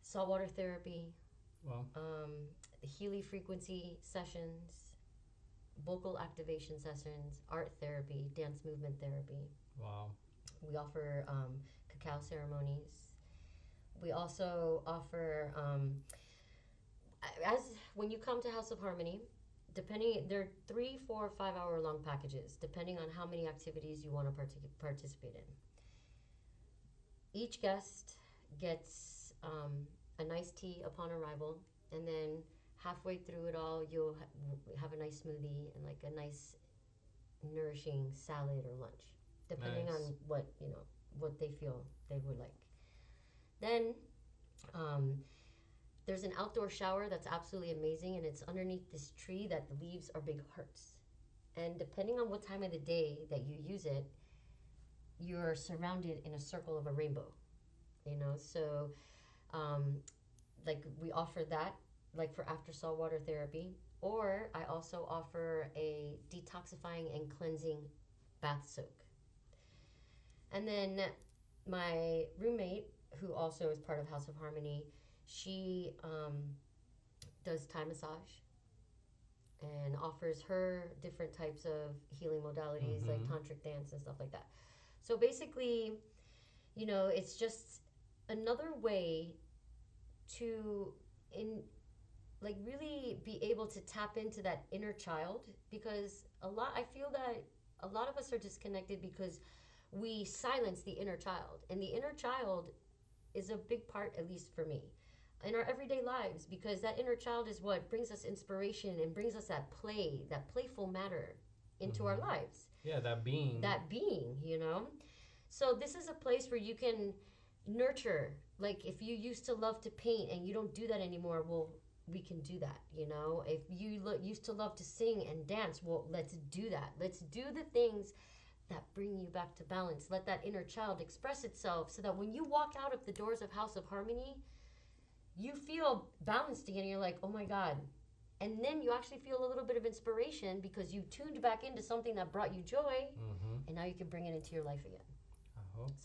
saltwater therapy, Wow. Healy frequency sessions, vocal activation sessions, art therapy, dance movement therapy. Wow. We offer cacao ceremonies. We also offer, as when you come to House of Harmony, depending, they're 3, 4, 5 hour long packages, depending on how many activities you want to participate in. Each guest gets a nice tea upon arrival, and then halfway through it all, you'll have a nice smoothie and like a nice nourishing salad or lunch, depending on what, you know, what they feel they would like. Then there's an outdoor shower that's absolutely amazing, and it's underneath this tree that the leaves are big hearts. And depending on what time of the day that you use it, you're surrounded in a circle of a rainbow, you know. So like we offer that like for after saltwater therapy, or I also offer a detoxifying and cleansing bath soak. And then my roommate, who also is part of House of Harmony, she does Thai massage, and offers her different types of healing modalities like tantric dance and stuff like that. So basically, it's just another way to really be able to tap into that inner child, because I feel that a lot of us are disconnected because we silence the inner child, and the inner child is a big part, at least for me, in our everyday lives, because that inner child is what brings us inspiration and brings us that playful matter into our lives. Yeah, that being. So this is a place where you can nurture. Like, if you used to love to paint and you don't do that anymore, well, we can do that. If you used to love to sing and dance, well, let's do that. Let's do the things that bring you back to balance. Let that inner child express itself, so that when you walk out of the doors of House of Harmony, you feel balanced again. You're like, oh my God. And then you actually feel a little bit of inspiration because you tuned back into something that brought you joy, and now you can bring it into your life again.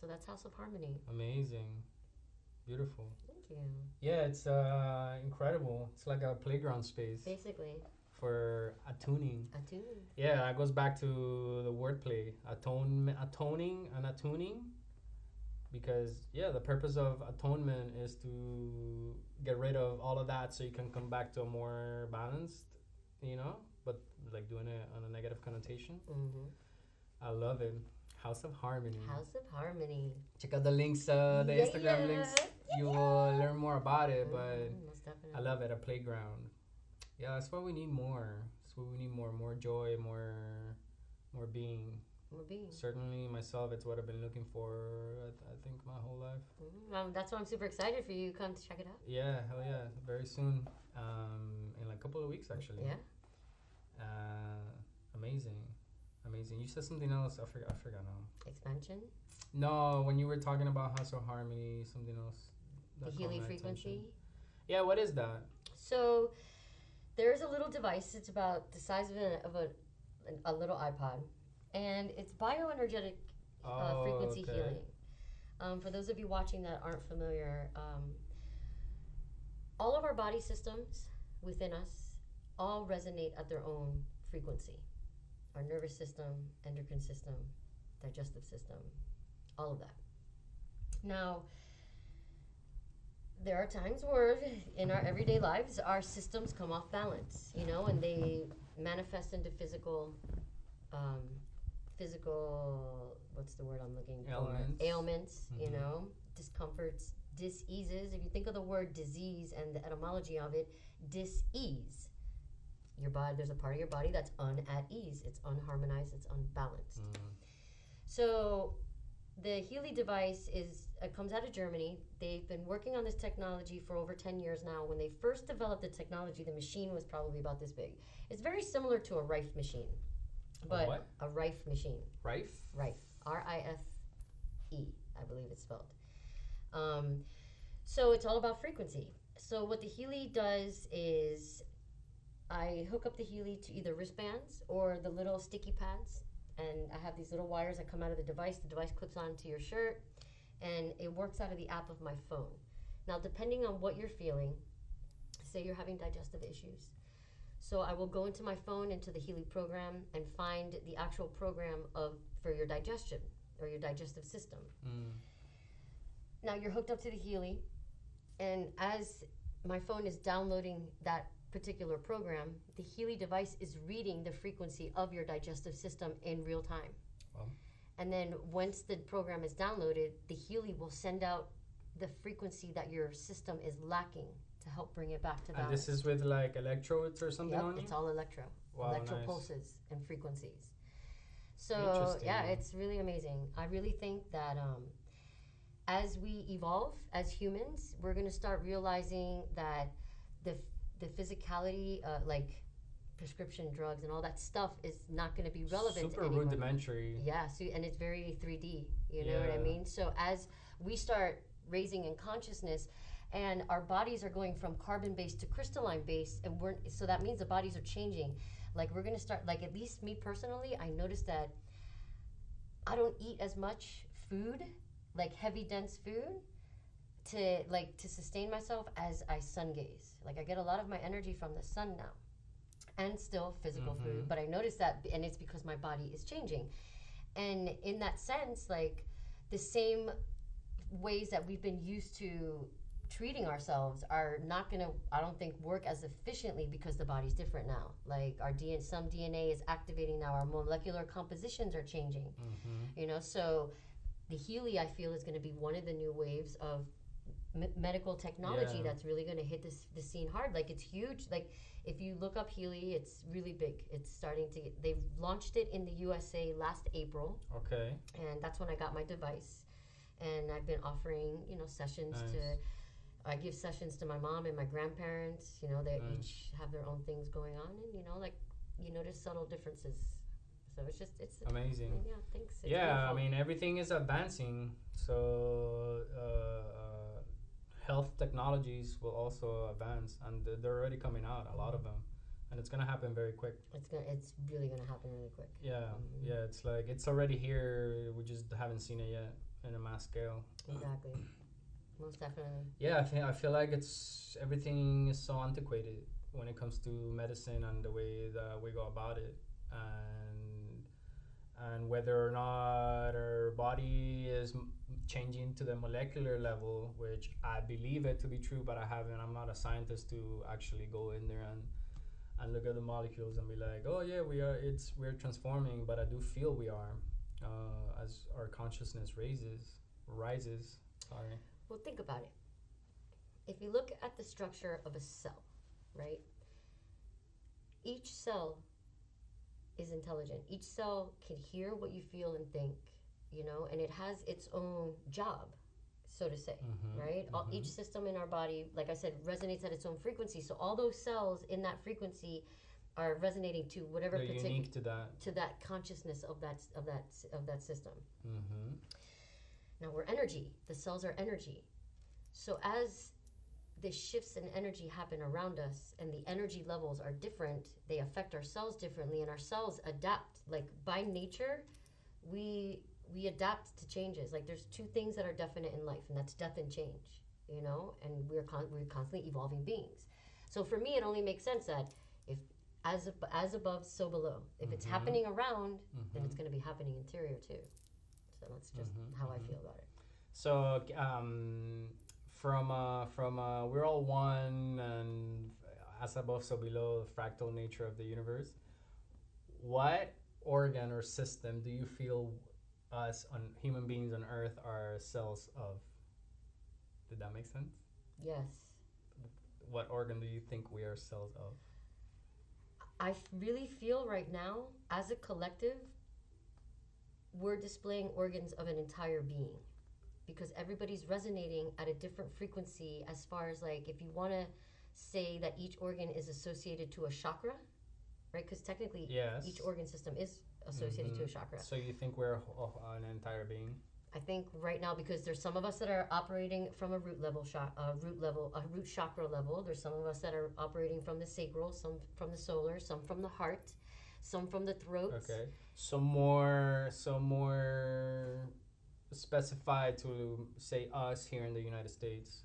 So that's House of Harmony. Amazing. Beautiful. Thank you. Yeah, it's incredible. It's like a playground space. Basically. For attuning. Attuning. Yeah, that goes back to the wordplay. Atoning and attuning. Because, yeah, the purpose of atonement is to get rid of all of that so you can come back to a more balanced, but like doing it on a negative connotation. I love it. House of Harmony. House of Harmony. Check out the links, the Instagram links. You will learn more about it, but I love it. A playground. Yeah, that's what we need more. That's what we need more. More joy, more being. More being. Certainly myself, it's what I've been looking for, I think, my whole life. That's why I'm super excited for you to come to check it out. Yeah, hell yeah. Very soon. In like a couple of weeks, actually. Yeah. Amazing. You said something else. I forgot now. Expansion? No, when you were talking about House of Harmony, something else. The Healy frequency? Attention. Yeah, what is that? So there's a little device. It's about the size of a little iPod. And it's bioenergetic frequency healing. For those of you watching that aren't familiar, all of our body systems within us all resonate at their own frequency. Our nervous system, endocrine system, digestive system, all of that. Now, there are times where in our everyday lives, our systems come off balance, and they manifest into physical, what's the word I'm looking for? Ailments, discomforts, diseases. If you think of the word disease and the etymology of it, dis-ease. Your body, there's a part of your body that's at ease. It's unharmonized. It's unbalanced. So the Healy device comes out of Germany. They've been working on this technology for over 10 years now. When they first developed the technology, the machine was probably about this big. It's very similar to a Rife machine. But what? A Rife machine. Rife? Rife. R-I-F-E, I believe it's spelled. So it's all about frequency. So what the Healy does is I hook up the Healy to either wristbands or the little sticky pads, and I have these little wires that come out of the device. The device clips onto your shirt, and it works out of the app of my phone. Now, depending on what you're feeling, say you're having digestive issues, so I will go into my phone, into the Healy program, and find the actual program for your digestion or your digestive system. Now, you're hooked up to the Healy, and as my phone is downloading that particular program, the Healy device is reading the frequency of your digestive system in real time. Wow. And then once the program is downloaded, the Healy will send out the frequency that your system is lacking to help bring it back to balance. And this is with like electrodes or something on it? It's all electro. Wow, electro nice. pulses and frequencies. So yeah, it's really amazing. I really think that as we evolve as humans, we're going to start realizing that the physicality, like prescription drugs and all that stuff, is not going to be relevant super anymore. Rudimentary. Yeah, so, and it's very 3D, you know what I mean? So as we start raising in consciousness, and our bodies are going from carbon-based to crystalline-based, and so that means the bodies are changing. Like, we're going to start, like, at least me personally, I noticed that I don't eat as much food, like heavy, dense food, to sustain myself as I sun gaze. Like, I get a lot of my energy from the sun now. and still physical food. But I noticed that, and it's because my body is changing. And in that sense, like the same ways that we've been used to treating ourselves are not going to, I don't think, work as efficiently because the body's different now. Like our DNA, some DNA is activating now, our molecular compositions are changing. You know, so the Healy, I feel, is going to be one of the new waves of medical technology that's really going to hit the scene hard. Like it's huge. Like if you look up Healy, it's really big. It's starting to they've launched it in the USA last April. Okay. And that's when I got my device. And I've been offering, you know, sessions to I give sessions to my mom and my grandparents. You know, they each have their own things going on, and you know, like you notice subtle differences. So it's amazing. Yeah, thanks. It's beautiful. I mean, everything is advancing. So health technologies will also advance, and they're already coming out. A lot of them, and it's gonna happen very quick. It's really gonna happen really quick. Yeah, yeah. It's like it's already here. We just haven't seen it yet in a mass scale. Exactly. Most definitely. Yeah, I feel like everything is so antiquated when it comes to medicine and the way that we go about it, and whether or not our body is changing to the molecular level, which I believe it to be true, but I'm not a scientist to actually go in there and look at the molecules and be like, oh yeah, we're transforming, but I do feel we are, as our consciousness rises. Sorry. Well, think about it. If you look at the structure of a cell, right? Each cell is intelligent. Each cell can hear what you feel and think, you know, and it has its own job, so to say, right? Each system in our body, like I said, resonates at its own frequency. So all those cells in that frequency are resonating to whatever particular unique to that consciousness of that system. Now we're energy. The cells are energy. So as the shifts in energy happen around us and the energy levels are different, they affect our cells differently, and our cells adapt. Like by nature, we adapt to changes. Like there's two things that are definite in life, and that's death and change, you know, and we're constantly evolving beings. So for me, it only makes sense that if as above, so below. If it's happening around, then it's going to be happening interior too. So that's just how I feel about it. So from we're all one, and as above, so below, the fractal nature of the universe. What organ or system do you feel us human beings on Earth are cells of? Did that make sense? Yes. What organ do you think we are cells of? I really feel right now, as a collective, we're displaying organs of an entire being, because everybody's resonating at a different frequency. As far as like, if you want to say that each organ is associated to a chakra, right? Because technically, each organ system is associated to a chakra. So you think we're an entire being? I think right now, because there's some of us that are operating from a root chakra level. There's some of us that are operating from the sacral, some from the solar, some from the heart, some from the throat. Okay. Some more specified to say us here in the United States.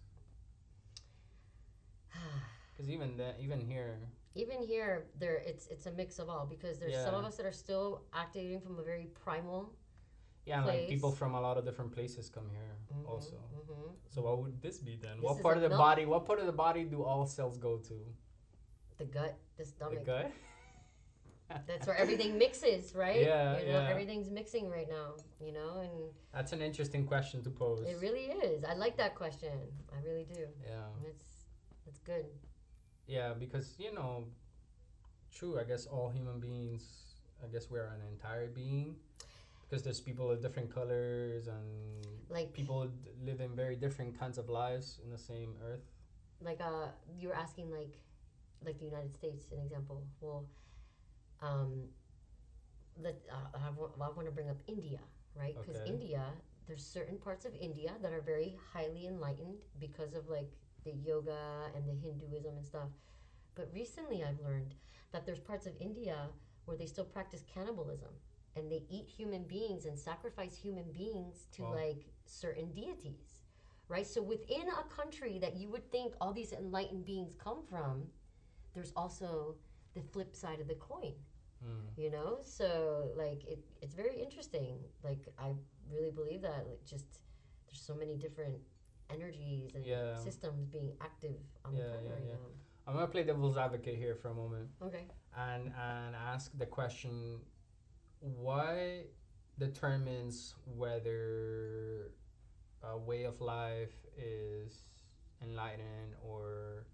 Because even here, it's a mix of all. Because there's some of us that are still activating from a very primal. Yeah, and like people from a lot of different places come here also. So what would this be then? What part of the body do all cells go to? The gut, the stomach. The gut? That's where everything mixes, right? Yeah, you know, everything's mixing right now, you know, and that's an interesting question to pose. It really is. I like that question. I really do. Yeah. It's good. Yeah, because, you know, true, I guess all human beings, I guess we're an entire being. Because there's people of different colors, and like people live in very different kinds of lives in the same earth. Like you were asking like the United States, an example. Well, I want to bring up India, right? Because India, there's certain parts of India that are very highly enlightened because of like the yoga and the Hinduism and stuff. But recently I've learned that there's parts of India where they still practice cannibalism. And they eat human beings and sacrifice human beings to like certain deities, right? So within a country that you would think all these enlightened beings come from, there's also the flip side of the coin. Mm. You know, so like it's very interesting. Like I really believe that like just there's so many different energies and systems being active on the planet right now. I'm gonna play devil's advocate here for a moment. Okay. And ask the question: what determines whether a way of life is enlightened or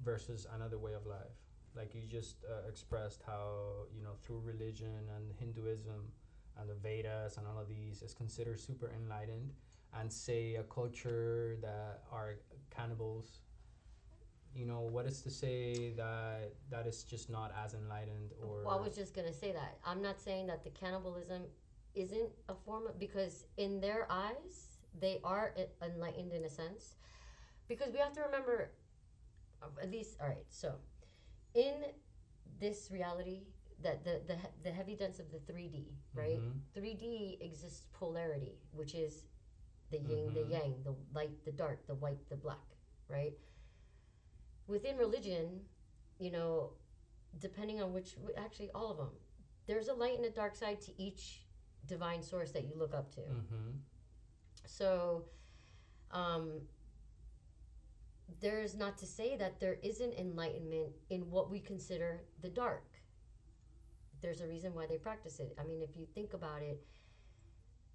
versus another way of life? Like you just expressed how, you know, through religion and Hinduism and the Vedas and all of these is considered super enlightened, and say a culture that are cannibals, you know, what is to say that is just not as enlightened? Or well, I was just gonna say that I'm not saying that the cannibalism isn't a form of, because in their eyes they are enlightened in a sense, because we have to remember at least, all right, so in this reality that the heavy dense of the 3D, right? 3D exists polarity, which is the yin, the yang, the light, the dark, the white, the black, right? Within religion, you know, depending on which, actually all of them, there's a light and a dark side to each divine source that you look up to. So there's not to say that there isn't enlightenment in what we consider the dark. There's a reason why they practice it. I mean, if you think about it,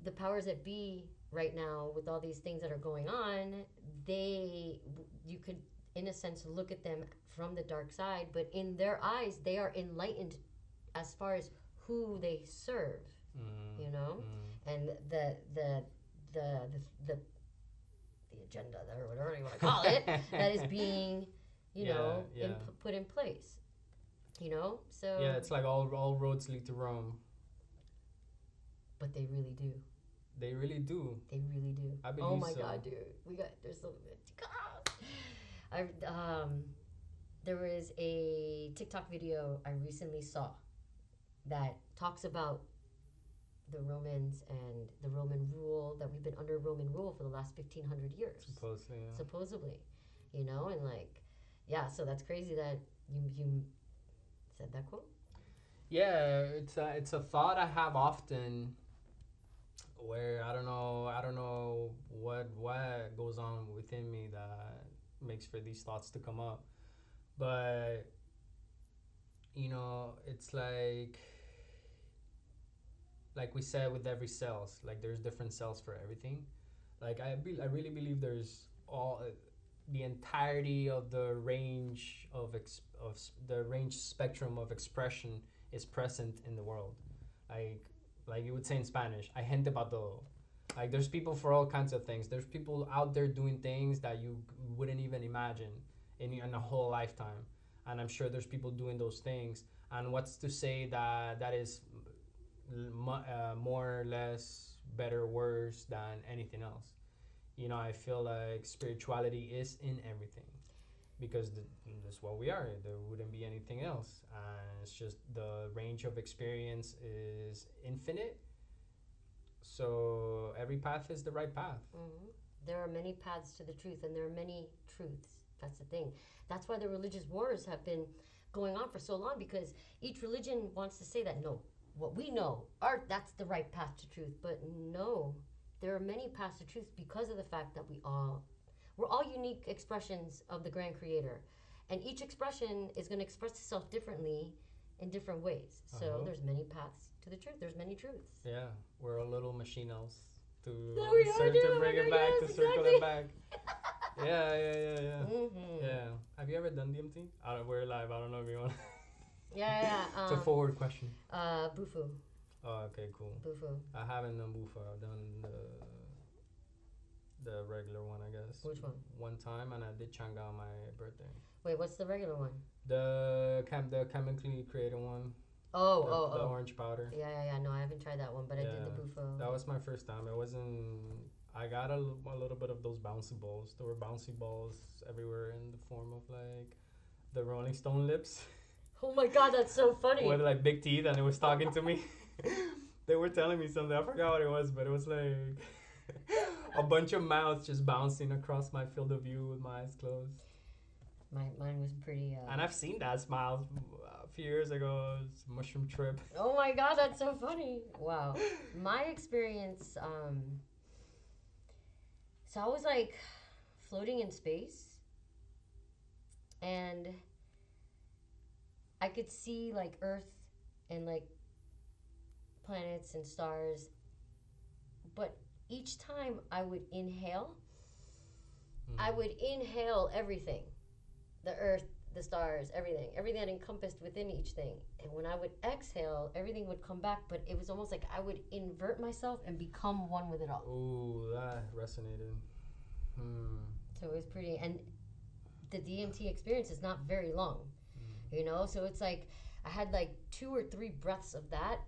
the powers that be right now with all these things that are going on, you could in a sense look at them from the dark side, but in their eyes they are enlightened as far as who they serve. You know, and the agenda or whatever you want to call it that is being, you know, put in place. You know, so yeah, it's like all roads lead to Rome. But they really do. They really do. They really do. I believe oh my so. God, dude, there's so. There was a TikTok video I recently saw that talks about the Romans and the Roman rule, that we've been under Roman rule for the last 1,500 years. Supposedly, you know, and like, yeah, so that's crazy that you said that quote. Yeah, it's a thought I have often, where I don't know what goes on within me that makes for these thoughts to come up, but you know, it's like we said with every cells, like there's different cells for everything. Like I really believe there's all the entirety of the range of the range spectrum of expression is present in the world. Like you would say in Spanish, hay gente para todo. Like there's people for all kinds of things. There's people out there doing things that you wouldn't even imagine in a whole lifetime. And I'm sure there's people doing those things. And what's to say that is more or less better, worse than anything else? You know, I feel like spirituality is in everything, because that's what we are. There wouldn't be anything else. It's just the range of experience is infinite. So every path is the right path. There are many paths to the truth, and there are many truths. That's the thing. That's why the religious wars have been going on for so long, because each religion wants to say that, no, what we know, that's the right path to truth. But no, there are many paths to truth, because of the fact that we're all unique expressions of the Grand Creator. And each expression is going to express itself differently in different ways. So there's many paths to the truth. There's many truths. Yeah, we're a little machinos to bring it back, to circle it back. Yeah. Yeah. Have you ever done DMT? We're live. I don't know if you want. Yeah. It's a forward question. Bufu. Oh, okay, cool. Bufu. I haven't done Bufu. I've done the regular one, I guess. Which one? One time, and I did Changa on my birthday. Wait, what's the regular one? The chemically created one. The orange powder. Yeah. No, I haven't tried that one, but I did the Bufo. That was my first time. It wasn't. I got a little bit of those bouncy balls. There were bouncy balls everywhere in the form of like the Rolling Stone lips. Oh my God, that's so funny. With like big teeth, and it was talking to me. They were telling me something. I forgot what it was, but it was like a bunch of mouths just bouncing across my field of view with my eyes closed. Mine was pretty. And I've seen that smile a few years ago. It's a mushroom trip. Oh my god, that's so funny! Wow, my experience. So I was like floating in space, and I could see like Earth and like planets and stars, but each time I would inhale, I would inhale everything, the Earth, the stars, everything that encompassed within each thing. And when I would exhale, everything would come back, but it was almost like I would invert myself and become one with it all. Ooh, that resonated. So it was pretty, and the DMT experience is not very long, you know? So it's like I had like 2 or 3 breaths of that,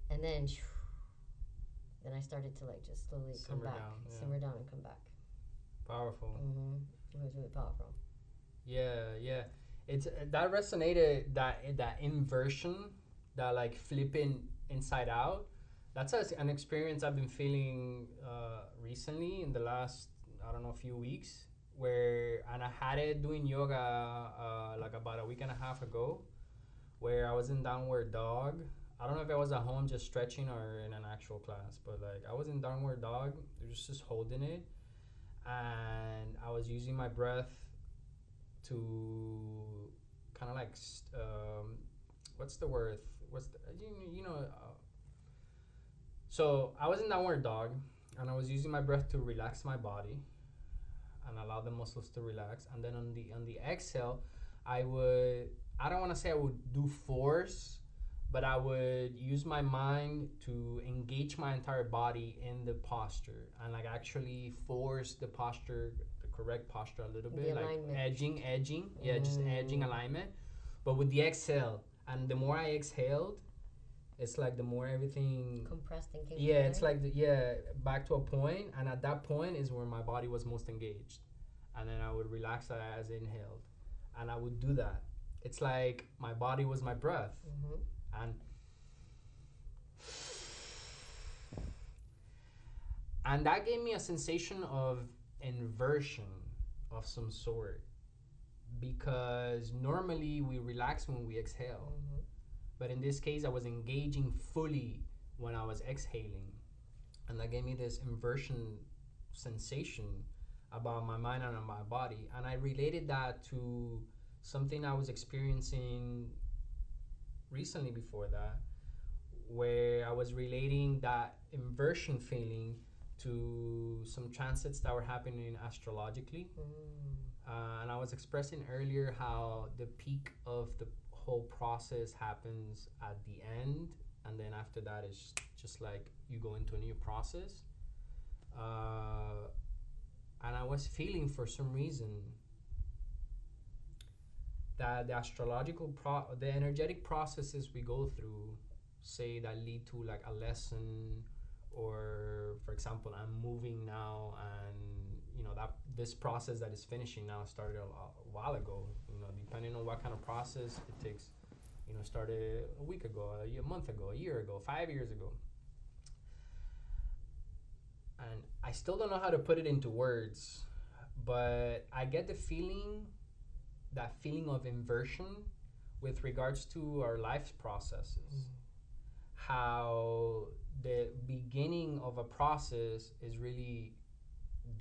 and then I started to like just slowly come back, simmer down and come back. Powerful. It was really powerful. Yeah. It's that resonated, that inversion, that like flipping inside out. That's an experience I've been feeling recently in the last, I don't know, few weeks, and I had it doing yoga like about a week and a half ago, where I was in downward dog. I don't know if I was at home just stretching or in an actual class, but like I was in downward dog, just holding it, and I was using my breath to kind of like what's the word? So I was in downward dog, and I was using my breath to relax my body and allow the muscles to relax. And then on the exhale, I don't want to say I would do force, but I would use my mind to engage my entire body in the posture and like actually force the posture, the correct posture a little bit, like edging, just edging alignment, but with the exhale. And the more I exhaled, it's like the more everything compressed and came together. It's like back to a point, and at that point is where my body was most engaged, and then I would relax that as inhaled, and I would do that. It's like my body was my breath. And that gave me a sensation of inversion of some sort, because normally we relax when we exhale, but in this case I was engaging fully when I was exhaling, and that gave me this inversion sensation about my mind and my body. And I related that to something I was experiencing recently before that, where I was relating that inversion feeling to some transits that were happening astrologically. And I was expressing earlier how the peak of the whole process happens at the end, and then after that it's just like you go into a new process. And I was feeling for some reason that the astrological the energetic processes we go through, say, that lead to like a lesson, or for example, I'm moving now, and you know that this process that is finishing now started a while ago. You know, depending on what kind of process it takes. You know, started a week ago, a month ago, a year ago, 5 years ago. And I still don't know how to put it into words, but I get the feeling, that feeling of inversion with regards to our life processes. How the beginning of a process is really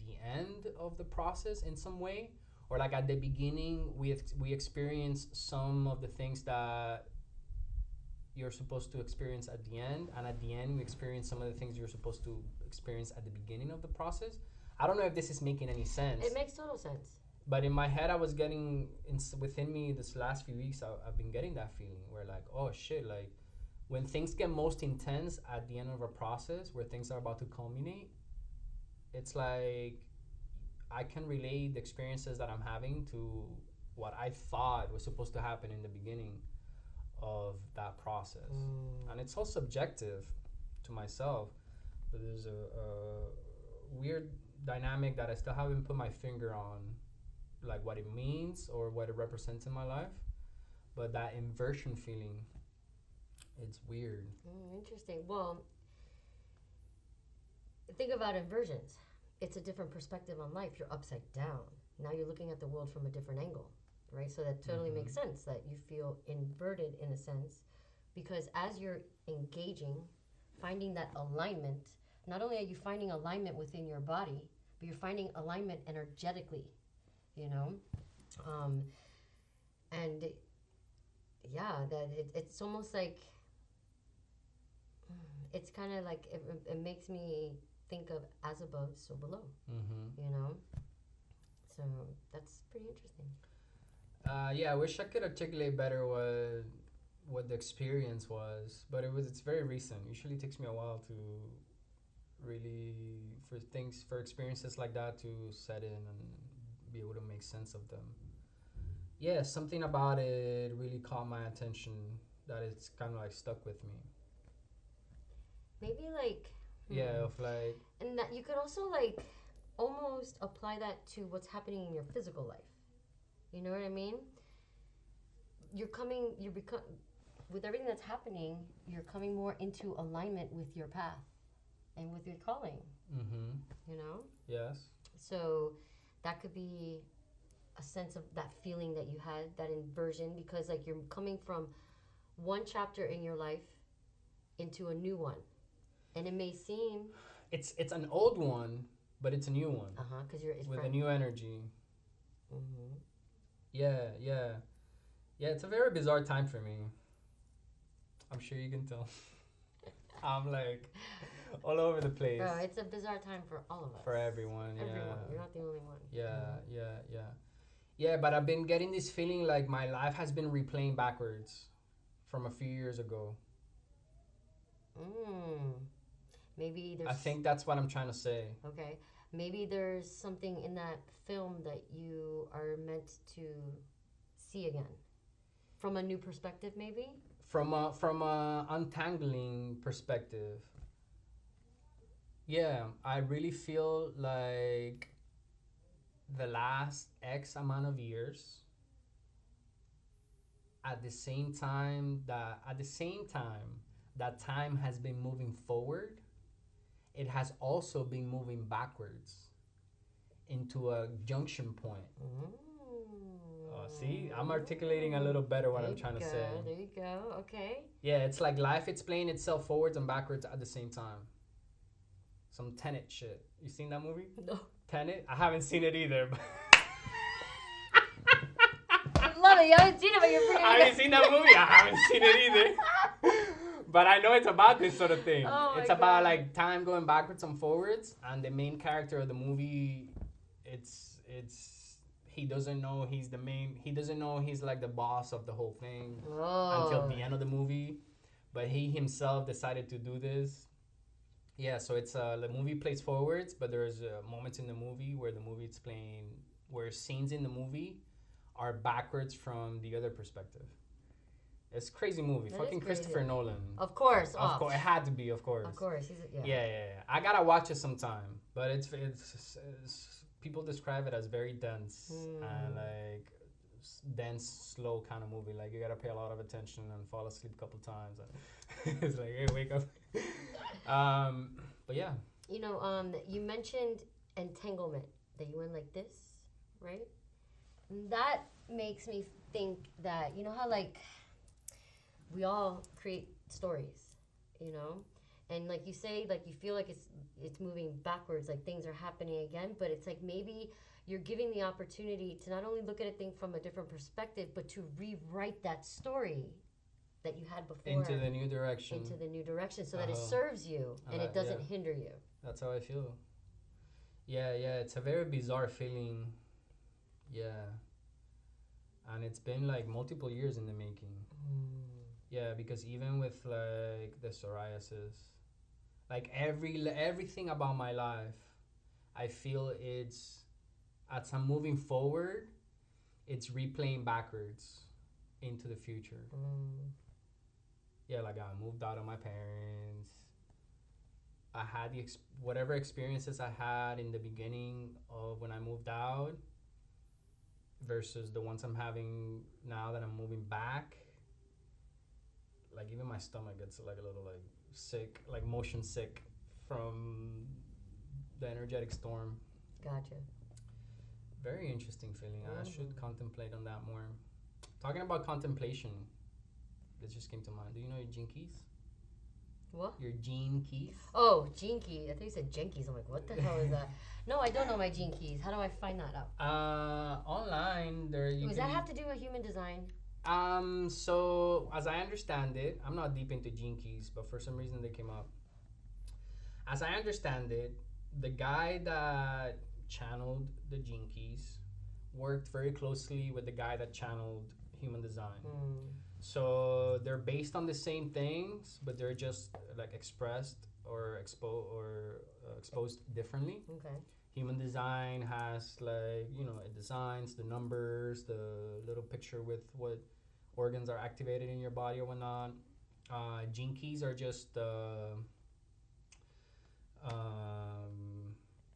the end of the process in some way, or like at the beginning we experience some of the things that you're supposed to experience at the end, and at the end we experience some of the things you're supposed to experience at the beginning of the process. I don't know if this is making any sense. It makes total sense. But in my head, I was getting within me this last few weeks. I've been getting that feeling where like, oh shit, like when things get most intense at the end of a process, where things are about to culminate, it's like I can relate the experiences that I'm having to what I thought was supposed to happen in the beginning of that process. And it's all subjective to myself, but there's a weird dynamic that I still haven't put my finger on, like what it means or what it represents in my life. But that inversion feeling, it's weird. Interesting. Well, think about inversions. It's a different perspective on life. You're upside down. Now you're looking at the world from a different angle. right? So that totally makes sense that you feel inverted in a sense, because as you're engaging, finding that alignment, not only are you finding alignment within your body, but you're finding alignment energetically, you know? And yeah, that it's almost like, it's kind of like, it makes me think of as above, so below, you know? So that's pretty interesting. Yeah, I wish I could articulate better what the experience was, but it's very recent. Usually it takes me a while to really for experiences like that to set in and be able to make sense of them. Yeah, something about it really caught my attention that it's kind of like stuck with me. Maybe like, Yeah, of like, and that you could also like almost apply that to what's happening in your physical life. You know what I mean? With everything that's happening, you're coming more into alignment with your path and with your calling. You know? Yes. So that could be a sense of that feeling that you had, that inversion, because like you're coming from one chapter in your life into a new one. And it may seem it's an old one, but it's a new one. Because with a new energy. Yeah. It's a very bizarre time for me. I'm sure you can tell. I'm like all over the place. Bro, it's a bizarre time for all of us. For everyone, yeah. Everyone. You're not the only one. Yeah, but I've been getting this feeling like my life has been replaying backwards from a few years ago. Maybe there's... I think that's what I'm trying to say. Okay. Maybe there's something in that film that you are meant to see again. From a new perspective, maybe? From a untangling perspective. Yeah, I really feel like the last X amount of years, at the same time that time has been moving forward, it has also been moving backwards into a junction point. See, I'm articulating a little better what I'm trying to say. There you go. Okay. Yeah, it's like life, it's playing itself forwards and backwards at the same time. Some Tenet shit. You seen that movie? No. Tenet? I haven't seen it either. But I love it. You haven't seen it, but you're pretty... I haven't seen that movie. I haven't seen it either. But I know it's about this sort of thing. It's about like time going backwards and forwards, and the main character of the movie, he doesn't know he's the main. He doesn't know he's like the boss of the whole thing until the end of the movie. But he himself decided to do this. Yeah, so it's the movie plays forwards, but there's moments in the movie where where scenes in the movie are backwards from the other perspective. It's a crazy movie. Fucking Christopher Nolan. Of course. Of course. It had to be, of course. Of course. Yeah. I gotta watch it sometime. But it's people describe it as very dense and like dense, slow kind of movie. Like you gotta pay a lot of attention and fall asleep a couple times. And it's like, hey, wake up. But yeah. You know, you mentioned entanglement, that you went like this, right? That makes me think that, you know how like we all create stories, you know? And like you say, like you feel like it's moving backwards, like things are happening again, but it's like maybe you're giving the opportunity to not only look at a thing from a different perspective, but to rewrite that story that you had before. Into the new direction. So that it serves you and it doesn't hinder you. That's how I feel. Yeah, it's a very bizarre feeling. Yeah. And it's been like multiple years in the making. Yeah, because even with like the psoriasis, like everything about my life, I feel as I'm moving forward, it's replaying backwards into the future. Yeah, like I moved out of my parents. I had whatever experiences I had in the beginning of when I moved out versus the ones I'm having now that I'm moving back. Like even my stomach gets like a little like sick, like motion sick from the energetic storm. Gotcha. Very interesting feeling. I should contemplate on that more. Talking about contemplation, this just came to mind. Do you know your gene keys? What? Your gene keys? Oh, gene key. I thought you said Jenkies. I'm like, what the hell is that? No, I don't know my gene keys. How do I find that out? Online, there you Does can. that have to do with human design? So as I understand it, I'm not deep into gene keys, but for some reason they came up. As I understand it, the guy that channeled the gene keys worked very closely with the guy that channeled human design. So they're based on the same things, but they're just like expressed or exposed differently. Okay. Human design has like, you know, it designs the numbers, the little picture with what organs are activated in your body or whatnot. Gene keys are just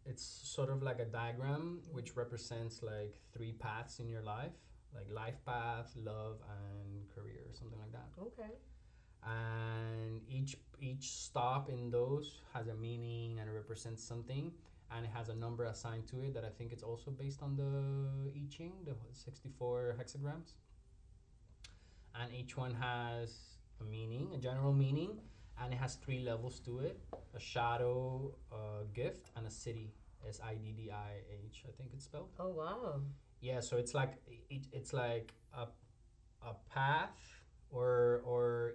it's sort of like a diagram which represents like 3 paths in your life, like life path, love, and career, or something like that. Okay. And each stop in those has a meaning and it represents something, and it has a number assigned to it that I think it's also based on the I Ching, the 64 hexagrams. And each one has a meaning, a general meaning, and it has 3 levels to it: a shadow, a gift, and a siddhi. Siddih, I think it's spelled. Oh wow. Yeah, so it's like a path, or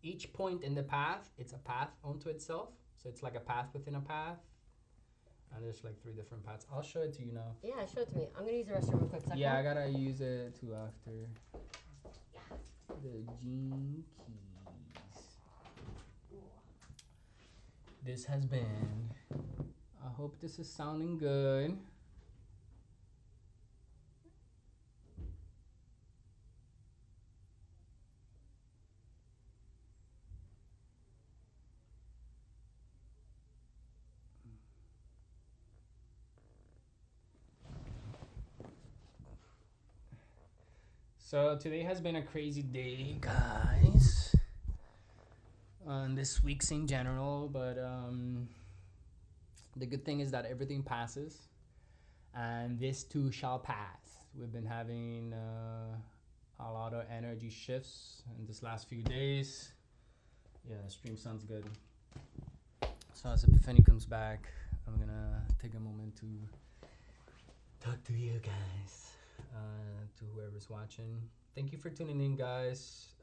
each point in the path, it's a path onto itself. So it's like a path within a path, and there's like 3 different paths. I'll show it to you now. Yeah, show it to me. I'm gonna use the restroom real quick. Yeah, I gotta use it too after. The gene keys. This has been. I hope this is sounding good. So today has been a crazy day, guys. This week's in general, but the good thing is that everything passes, and this too shall pass. We've been having a lot of energy shifts in this last few days. Yeah, the stream sounds good. So as Epiphanie comes back, I'm gonna take a moment to talk to you guys, to whoever's watching. Thank you for tuning in, guys.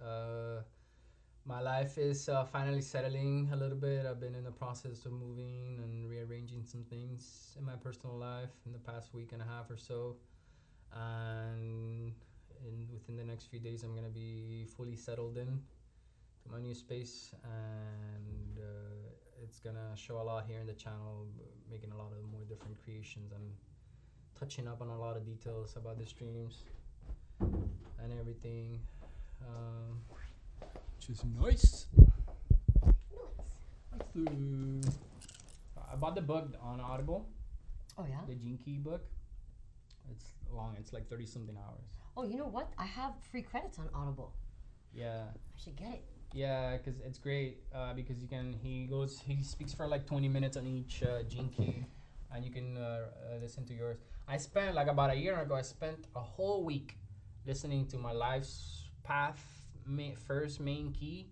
My life is finally settling a little bit. I've been in the process of moving and rearranging some things in my personal life in the past week and a half or so. And within the next few days, I'm going to be fully settled in to my new space. And it's going to show a lot here in the channel, making a lot of more different creations and touching up on a lot of details about the streams and everything. Which is nice. I bought the book on Audible. Oh yeah? The Gene Key book. It's long. It's like 30 something hours. Oh, you know what? I have free credits on Audible. Yeah. I should get it. Yeah, because it's great. Because he speaks for like 20 minutes on each Gene Key, and you can listen to yours. I spent like about a year ago. I spent a whole week listening to my life's path. First main key.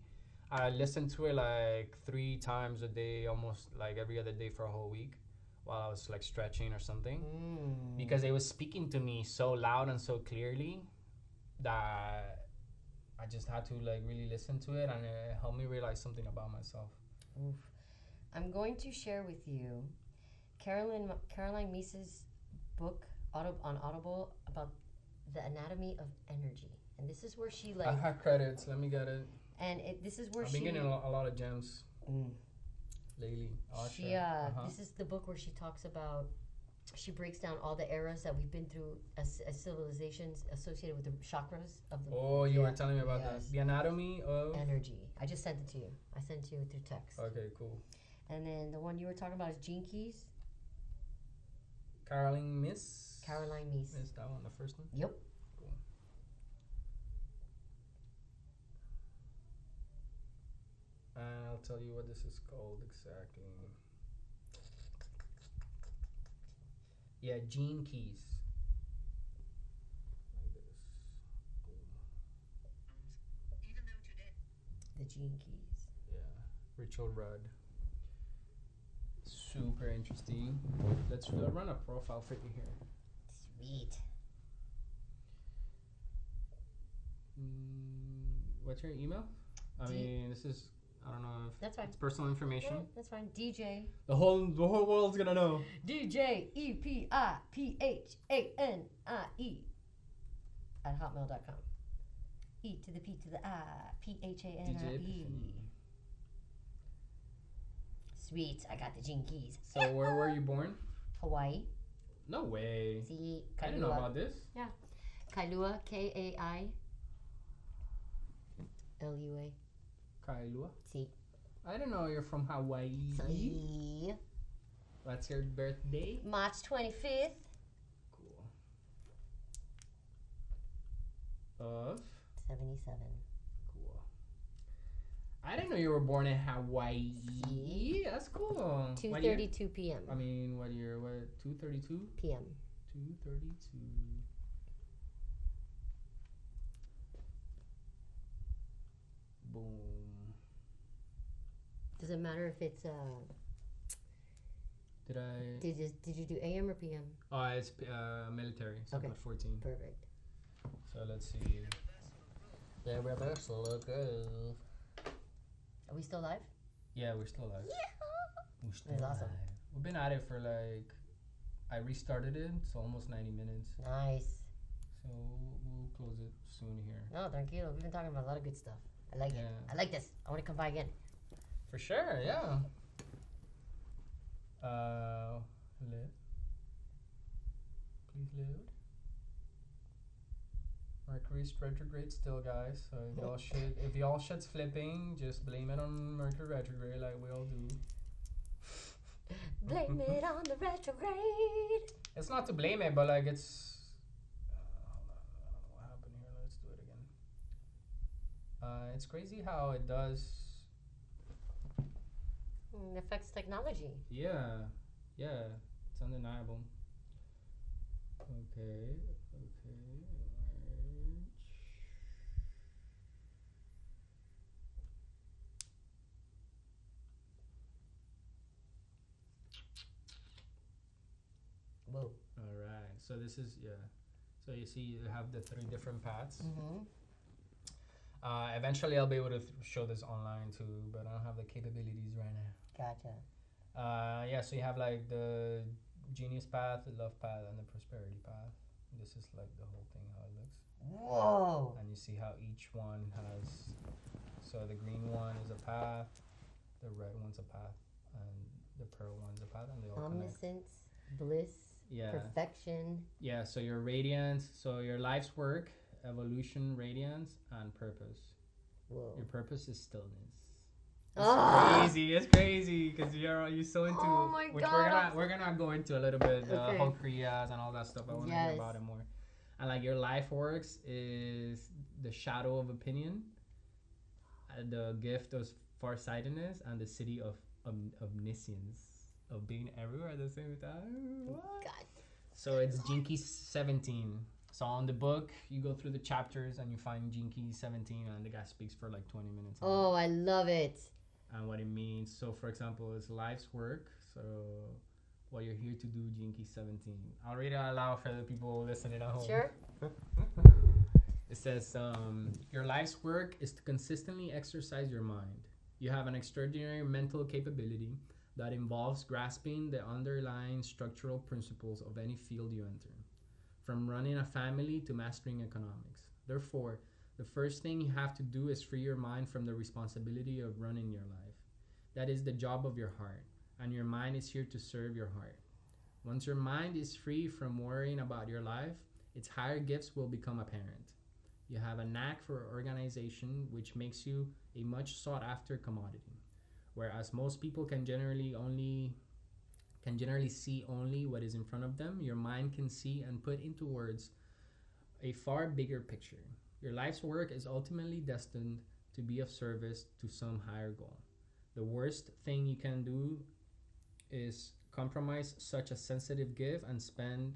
I listened to it like 3 times a day, almost like every other day for a whole week, while I was like stretching or something, because it was speaking to me so loud and so clearly that I just had to like really listen to it, and it helped me realize something about myself. Oof. I'm going to share with you Caroline Meese's book on Audible about the anatomy of energy. And this is where she like. I have credits. Let me get it. And this is where I've been getting a lot of gems lately. This is the book where she talks about. She breaks down all the eras that we've been through as civilizations associated with the chakras of the. Oh, you were telling me about that. The anatomy of energy. I just sent it to you. I sent it to you through text. Okay, cool. And then the one you were talking about is Gene Keys. Caroline Meese. Is that one the first one? Yep. And I'll tell you what this is called exactly. Yeah, Gene Keys. Jinkies. Yeah. Ritual Rudd. Super interesting. Let's run a profile for you here. Sweet. What's your email? I mean, this is, I don't know if That's fine. it's personal information. Yeah, that's fine. DJ. The whole world's gonna know. DJ EPIPHANIE at hotmail.com. E to the P to the I PHANIE. DJ Epiphanie. Sweet. I got the Jinkies. So where were you born? Hawaii. No way. See, I didn't know Kailua. about this. Yeah. Kailua. KAILUA. Kailua. See. I didn't know you're from Hawaii. See. What's your birthday? March 25th. Cool. Of? 77. Cool. I didn't know you were born in Hawaii. See? That's cool. 2:32 p.m. I mean, what year? What? 2:32? p.m. 2:32. Boom. Does it matter if it's Did I? Did you do AM or PM? Oh, it's military. So Okay. I put 14. Perfect. So let's see. The reversal look good. Are we still live? Yeah, we're still live. Yeah. We're still That's awesome. live. We've been at it for like, I restarted it, so almost 90 minutes. Nice. So we'll close it soon here. No, tranquilo. We've been talking about a lot of good stuff. I like it. Yeah. I like this. I want to come by again. For sure, yeah. Live. Please load. Mercury's retrograde still, guys. So if y'all shit's flipping, just blame it on Mercury retrograde like we all do. Blame it on the retrograde. It's not to blame it, but like it's. Hold on, I don't know what happened here. Let's do it again. It's crazy how it does. It affects technology. Yeah, it's undeniable. Okay. Whoa. All right. So this is So you see, you have the 3 different paths. Mm-hmm. Eventually, I'll be able to show this online too, but I don't have the capabilities right now. Gotcha. So you have like the genius path, the love path, and the prosperity path. This is like the whole thing, how it looks. Whoa. And you see how each one has. So the green one is a path, the red one's a path, and the pearl one's a path, and they all connect. Omniscience, bliss, perfection. Yeah. So your radiance, so your life's work, evolution, radiance, and purpose. Whoa. Your purpose is stillness. It's crazy because you're so into which we're gonna go into a little bit whole kriyas and all that stuff. I want to hear about it more. And like your life works is the shadow of opinion, the gift of farsightedness, and the city of omniscience, of being everywhere at the same time. What? God. So it's Jinky 17. So on the book, you go through the chapters and you find Jinky 17, and the guy speaks for like 20 minutes. Oh, I love it. And what it means. So, for example, it's life's work. So, what you're here to do, Jinky 17. I'll read it out loud for the people listening at home. Sure. It says, your life's work is to consistently exercise your mind. You have an extraordinary mental capability that involves grasping the underlying structural principles of any field you enter, from running a family to mastering economics. Therefore, the first thing you have to do is free your mind from the responsibility of running your life. That is the job of your heart, and your mind is here to serve your heart. Once your mind is free from worrying about your life, its higher gifts will become apparent. You have a knack for organization, which makes you a much sought after commodity. Whereas most people can generally see only what is in front of them, your mind can see and put into words a far bigger picture. Your life's work is ultimately destined to be of service to some higher goal. The worst thing you can do is compromise such a sensitive gift and spend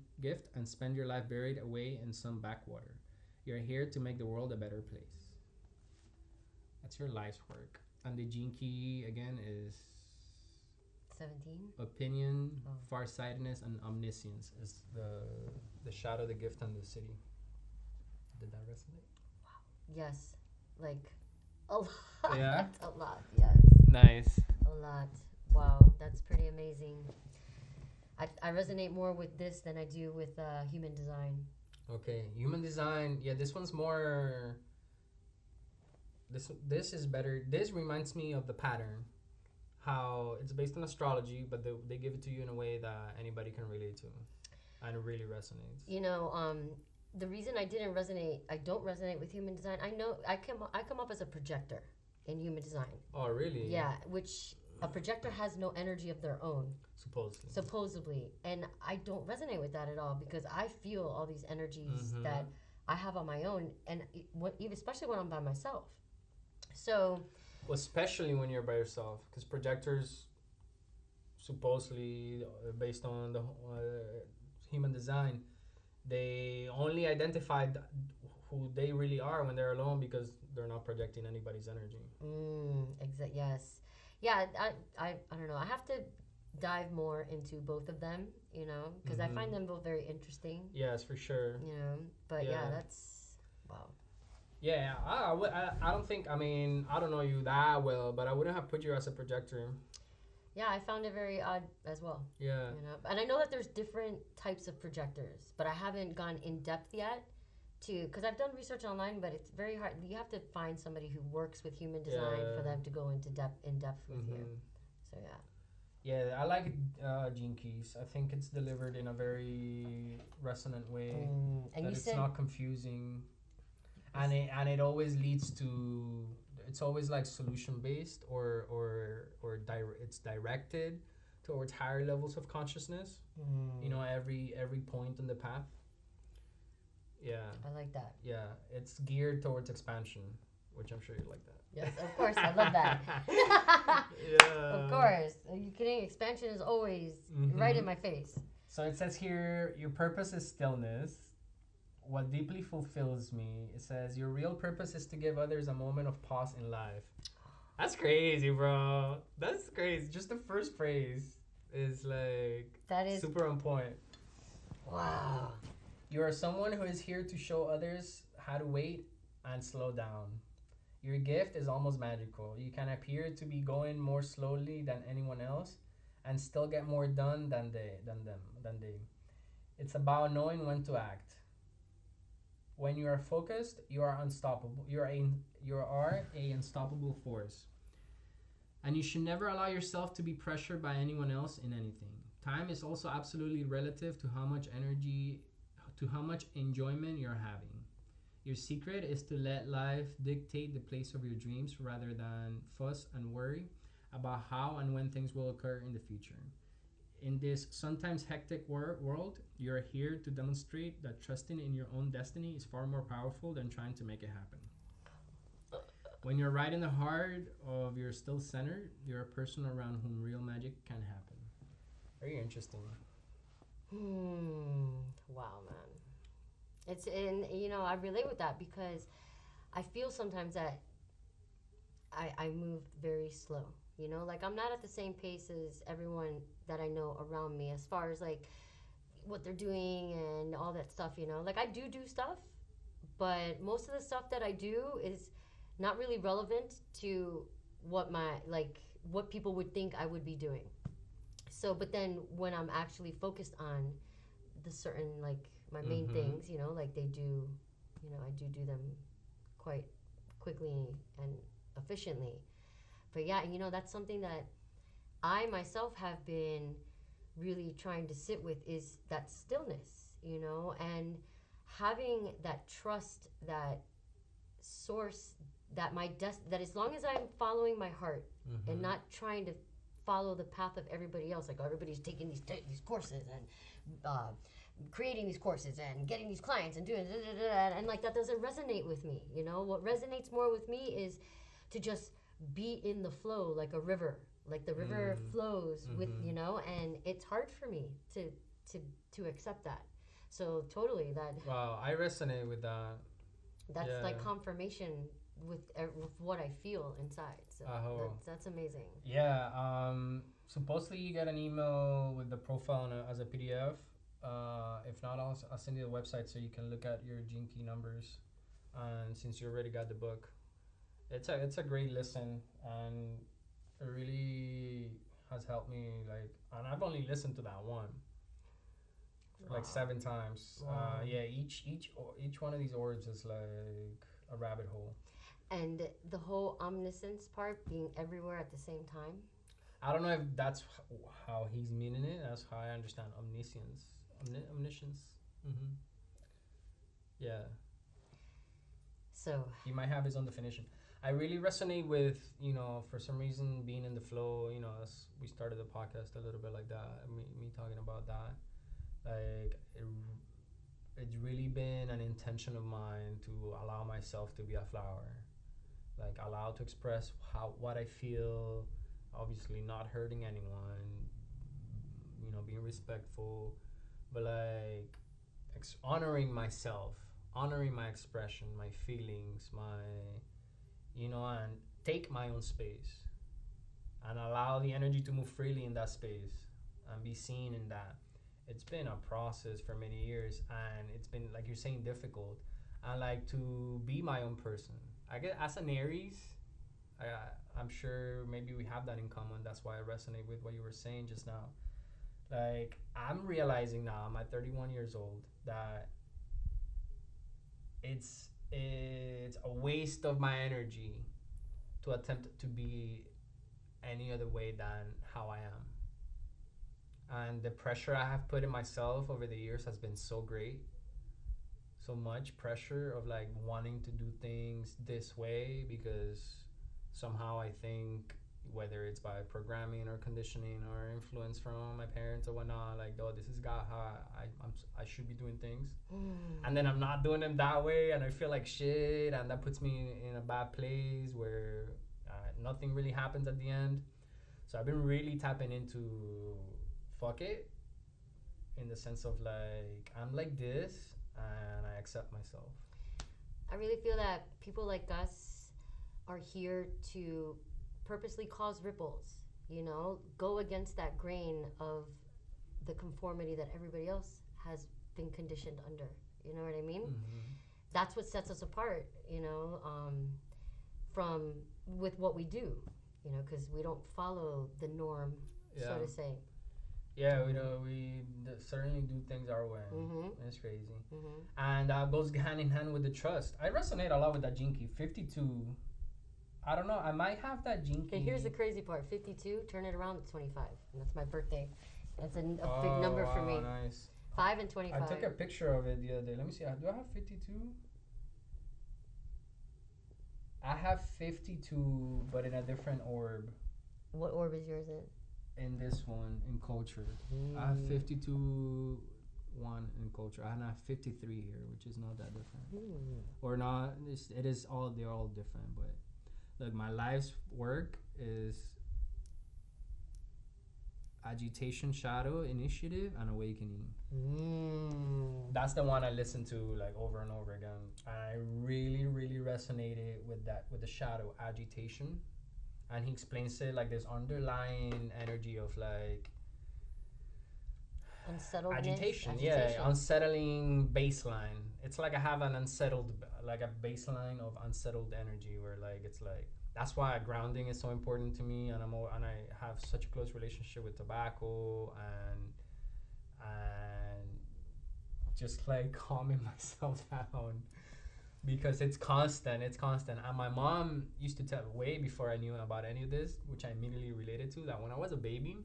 your life buried away in some backwater. You're here to make the world a better place. That's your life's work. And the gene key again is 17. opinion, farsightedness, and omniscience. Is the shadow, the gift, and the city. Did that resonate? Yes, like a lot. Yeah. A lot. Yes. Nice. A lot. Wow, that's pretty amazing. I resonate more with this than I do with human design. Okay, human design. Yeah, this one's more. This is better. This reminds me of the pattern, how it's based on astrology, but they give it to you in a way that anybody can relate to, and it really resonates. You know, the reason I don't resonate with human design. I know I come up as a projector in human design. Oh, really? Yeah, which a projector has no energy of their own. Supposedly, and I don't resonate with that at all because I feel all these energies that I have on my own, and especially when I'm by myself. So, well, especially when you're by yourself, because projectors, supposedly based on the human design, they only identified who they really are when they're alone because they're not projecting anybody's energy. Yes, yeah. I don't know. I have to dive more into both of them, you know, because I find them both very interesting. Yes, for sure. You know, but yeah that's wow. Yeah, I don't think, I mean, I don't know you that well, but I wouldn't have put you as a projector. Yeah, I found it very odd as well. Yeah. You know, and I know that there's different types of projectors, but I haven't gone in depth yet because I've done research online, but it's very hard. You have to find somebody who works with human design for them to go into depth with you. So yeah. Yeah, I like Gene Keys. I think it's delivered in a very resonant way. And that it's not confusing. And it always leads to, it's always like solution based or it's directed towards higher levels of consciousness. You know, every point in the path. Yeah. I like that. Yeah, it's geared towards expansion, which I'm sure you like that. Yes, of course, I love that. Yeah. Of course. Are you kidding? Expansion is always right in my face. So it says here, your purpose is stillness. What deeply fulfills me, it says, your real purpose is to give others a moment of pause in life. That's crazy, bro. That's crazy. Just the first phrase is like that is super on point. Wow. You are someone who is here to show others how to wait and slow down. Your gift is almost magical. You can appear to be going more slowly than anyone else and still get more done than they. It's about knowing when to act. When you are focused, you are unstoppable. You are a unstoppable force. And you should never allow yourself to be pressured by anyone else in anything. Time is also absolutely relative to how much enjoyment you're having. Your secret is to let life dictate the place of your dreams rather than fuss and worry about how and when things will occur in the future. In this sometimes hectic world, you're here to demonstrate that trusting in your own destiny is far more powerful than trying to make it happen. When you're right in the heart of your still center, you're a person around whom real magic can happen. Very interesting. Wow, man. It's, and you know, I relate with that because I feel sometimes that I move very slow. You know, like I'm not at the same pace as everyone that I know around me as far as like what they're doing and all that stuff, you know. Like I do stuff, but most of the stuff that I do is not really relevant to what what people would think I would be doing. So, but then when I'm actually focused on the certain, like my main things, you know, like I do them quite quickly and efficiently. But yeah, you know, that's something that I myself have been really trying to sit with is that stillness, you know, and having that trust, that source, that that as long as I'm following my heart and not trying to follow the path of everybody else, like everybody's taking these courses and creating these courses and getting these clients and doing and like that doesn't resonate with me, you know. What resonates more with me is to just be in the flow like a river, like the river flows with, you know, and it's hard for me to accept that. So totally that. Wow, I resonate with that. That's like confirmation with what I feel inside. So that's amazing. Yeah. Supposedly you get an email with the profile as a PDF. If not, I'll send you the website so you can look at your gene key numbers. And since you already got the book, it's a great listen, and it really has helped me. Like, and I've only listened to that one like 7 times. Wow. Yeah, each one of these orbs is like a rabbit hole. And the whole omniscience part, being everywhere at the same time. I don't know if that's how he's meaning it. That's how I understand omniscience. Omniscience. Mm-hmm. Yeah. So he might have his own definition. I really resonate with, for some reason, being in the flow. We started the podcast a little bit like that. Me talking about that. Like, it's really been an intention of mine to allow myself to be a flower. Like, allow to express what I feel. Obviously, not hurting anyone. Being respectful, but like honoring myself, honoring my expression, my feelings, and take my own space and allow the energy to move freely in that space and be seen in that. It's been a process for many years, and it's been, like you're saying, difficult. And like to be my own person. I guess as an Aries, I'm sure maybe we have that in common. That's why I resonate with what you were saying just now. Like, I'm realizing now, I'm at 31 years old, that it's a waste of my energy to attempt to be any other way than how I am. And the pressure I have put in myself over the years has been so great. So much pressure of like wanting to do things this way because somehow I think, whether it's by programming or conditioning or influence from my parents or whatnot, like, oh, this is how I should be doing things. And then I'm not doing them that way, and I feel like shit, and that puts me in a bad place where nothing really happens at the end. So I've been really tapping into fuck it, in the sense of like, I'm like this, and I accept myself. I really feel that people like us are here to purposely cause ripples, go against that grain of the conformity that everybody else has been conditioned under. You know what I mean? Mm-hmm. That's what sets us apart, from with what we do, because we don't follow the norm, so to say. Yeah, we certainly do things our way. Mm-hmm. It's crazy. Mm-hmm. And goes hand in hand with the trust. I resonate a lot with that gene key. 52. I don't know. I might have that gene key. Okay, here's the crazy part. 52, turn it around to 25. And that's my birthday. That's a big number for me. Nice. 5 and 25. I took a picture of it the other day. Let me see. Do I have 52? I have 52, but in a different orb. What orb is yours in? In this one, in culture. I have 52 one in culture. I have 53 here, which is not that different. Or not. They're all different, but look, my life's work is agitation, shadow, initiative, and awakening. That's the one I listen to like over and over again. I really, really resonated with that, with the shadow, agitation. And he explains it like this underlying energy of like agitation. Unsettling baseline. It's like I have an unsettled, like a baseline of unsettled energy where like it's like, that's why grounding is so important to me, and I have such a close relationship with tobacco and just like calming myself down because it's constant. And my mom used to tell way before I knew about any of this, which I immediately related to, that when I was a baby,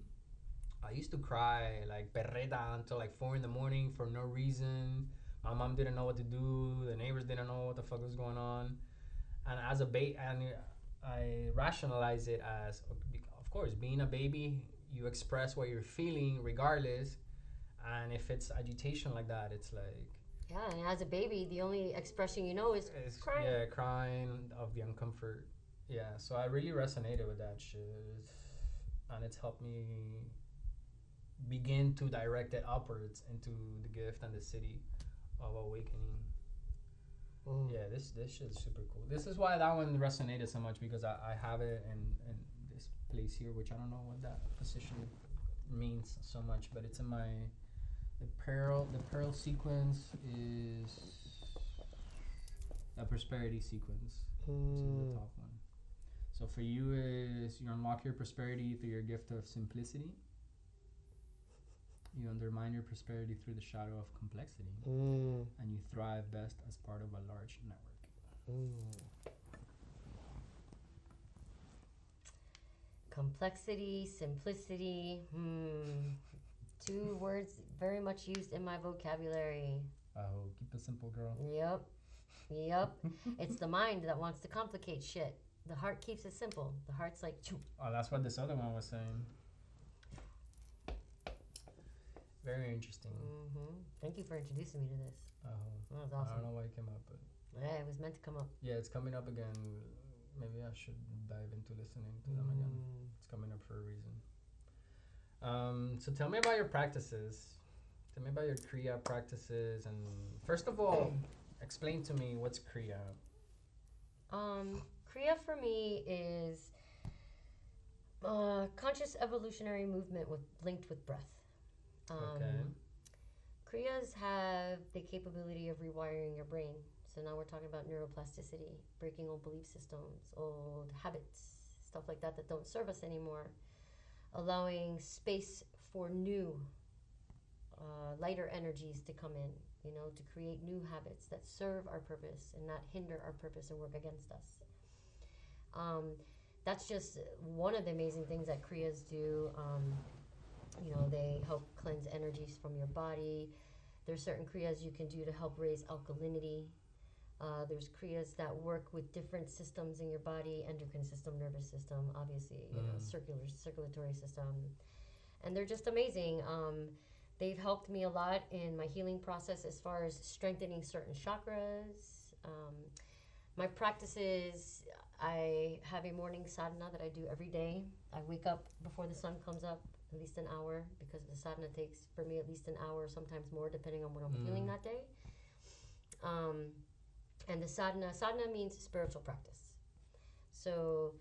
I used to cry like perreta until like 4 a.m. for no reason. My mom didn't know what to do. The neighbors didn't know what the fuck was going on. And as a I rationalize it as, of course, being a baby, you express what you're feeling regardless. And if it's agitation like that, it's like... Yeah, and as a baby, the only expression you know is crying. Yeah, crying of the uncomfort. Yeah, so I really resonated with that shit. And it's helped me begin to direct it upwards into the gift and the city of awakening. Yeah, this shit's super cool. This is why that one resonated so much, because I have it in this place here, which I don't know what that position means so much, but it's in my the pearl sequence is a prosperity sequence. It's in the top one. So for you is you unlock your prosperity through your gift of simplicity. You undermine your prosperity through the shadow of complexity, and you thrive best as part of a large network. Complexity, simplicity. Two words very much used in my vocabulary. Oh, keep it simple, girl. Yep. It's the mind that wants to complicate shit. The heart keeps it simple. The heart's like, choo. Oh, that's what this other one was saying. Very interesting. Thank you for introducing me to this. That was awesome. I don't know why it came up, but yeah, it was meant to come up. Yeah, it's coming up again. Maybe I should dive into listening to them again. It's coming up for a reason. So tell me about your practices. Tell me about your Kriya practices, and first of all, explain to me what's Kriya. Kriya for me is conscious evolutionary movement linked with breath. Kriyas have the capability of rewiring your brain. So now we're talking about neuroplasticity, breaking old belief systems, old habits, stuff like that don't serve us anymore, allowing space for new, lighter energies to come in, to create new habits that serve our purpose and not hinder our purpose and work against us. That's just one of the amazing things that Kriyas do. They help cleanse energies from your body. There's certain Kriyas you can do to help raise alkalinity. There's Kriyas that work with different systems in your body, endocrine system, nervous system, obviously, circulatory system. And they're just amazing. They've helped me a lot in my healing process as far as strengthening certain chakras. My practices, I have a morning sadhana that I do every day. I wake up before the sun comes up, at least an hour, because the sadhana takes, for me, at least an hour, sometimes more, depending on what I'm feeling that day. And the sadhana means spiritual practice. So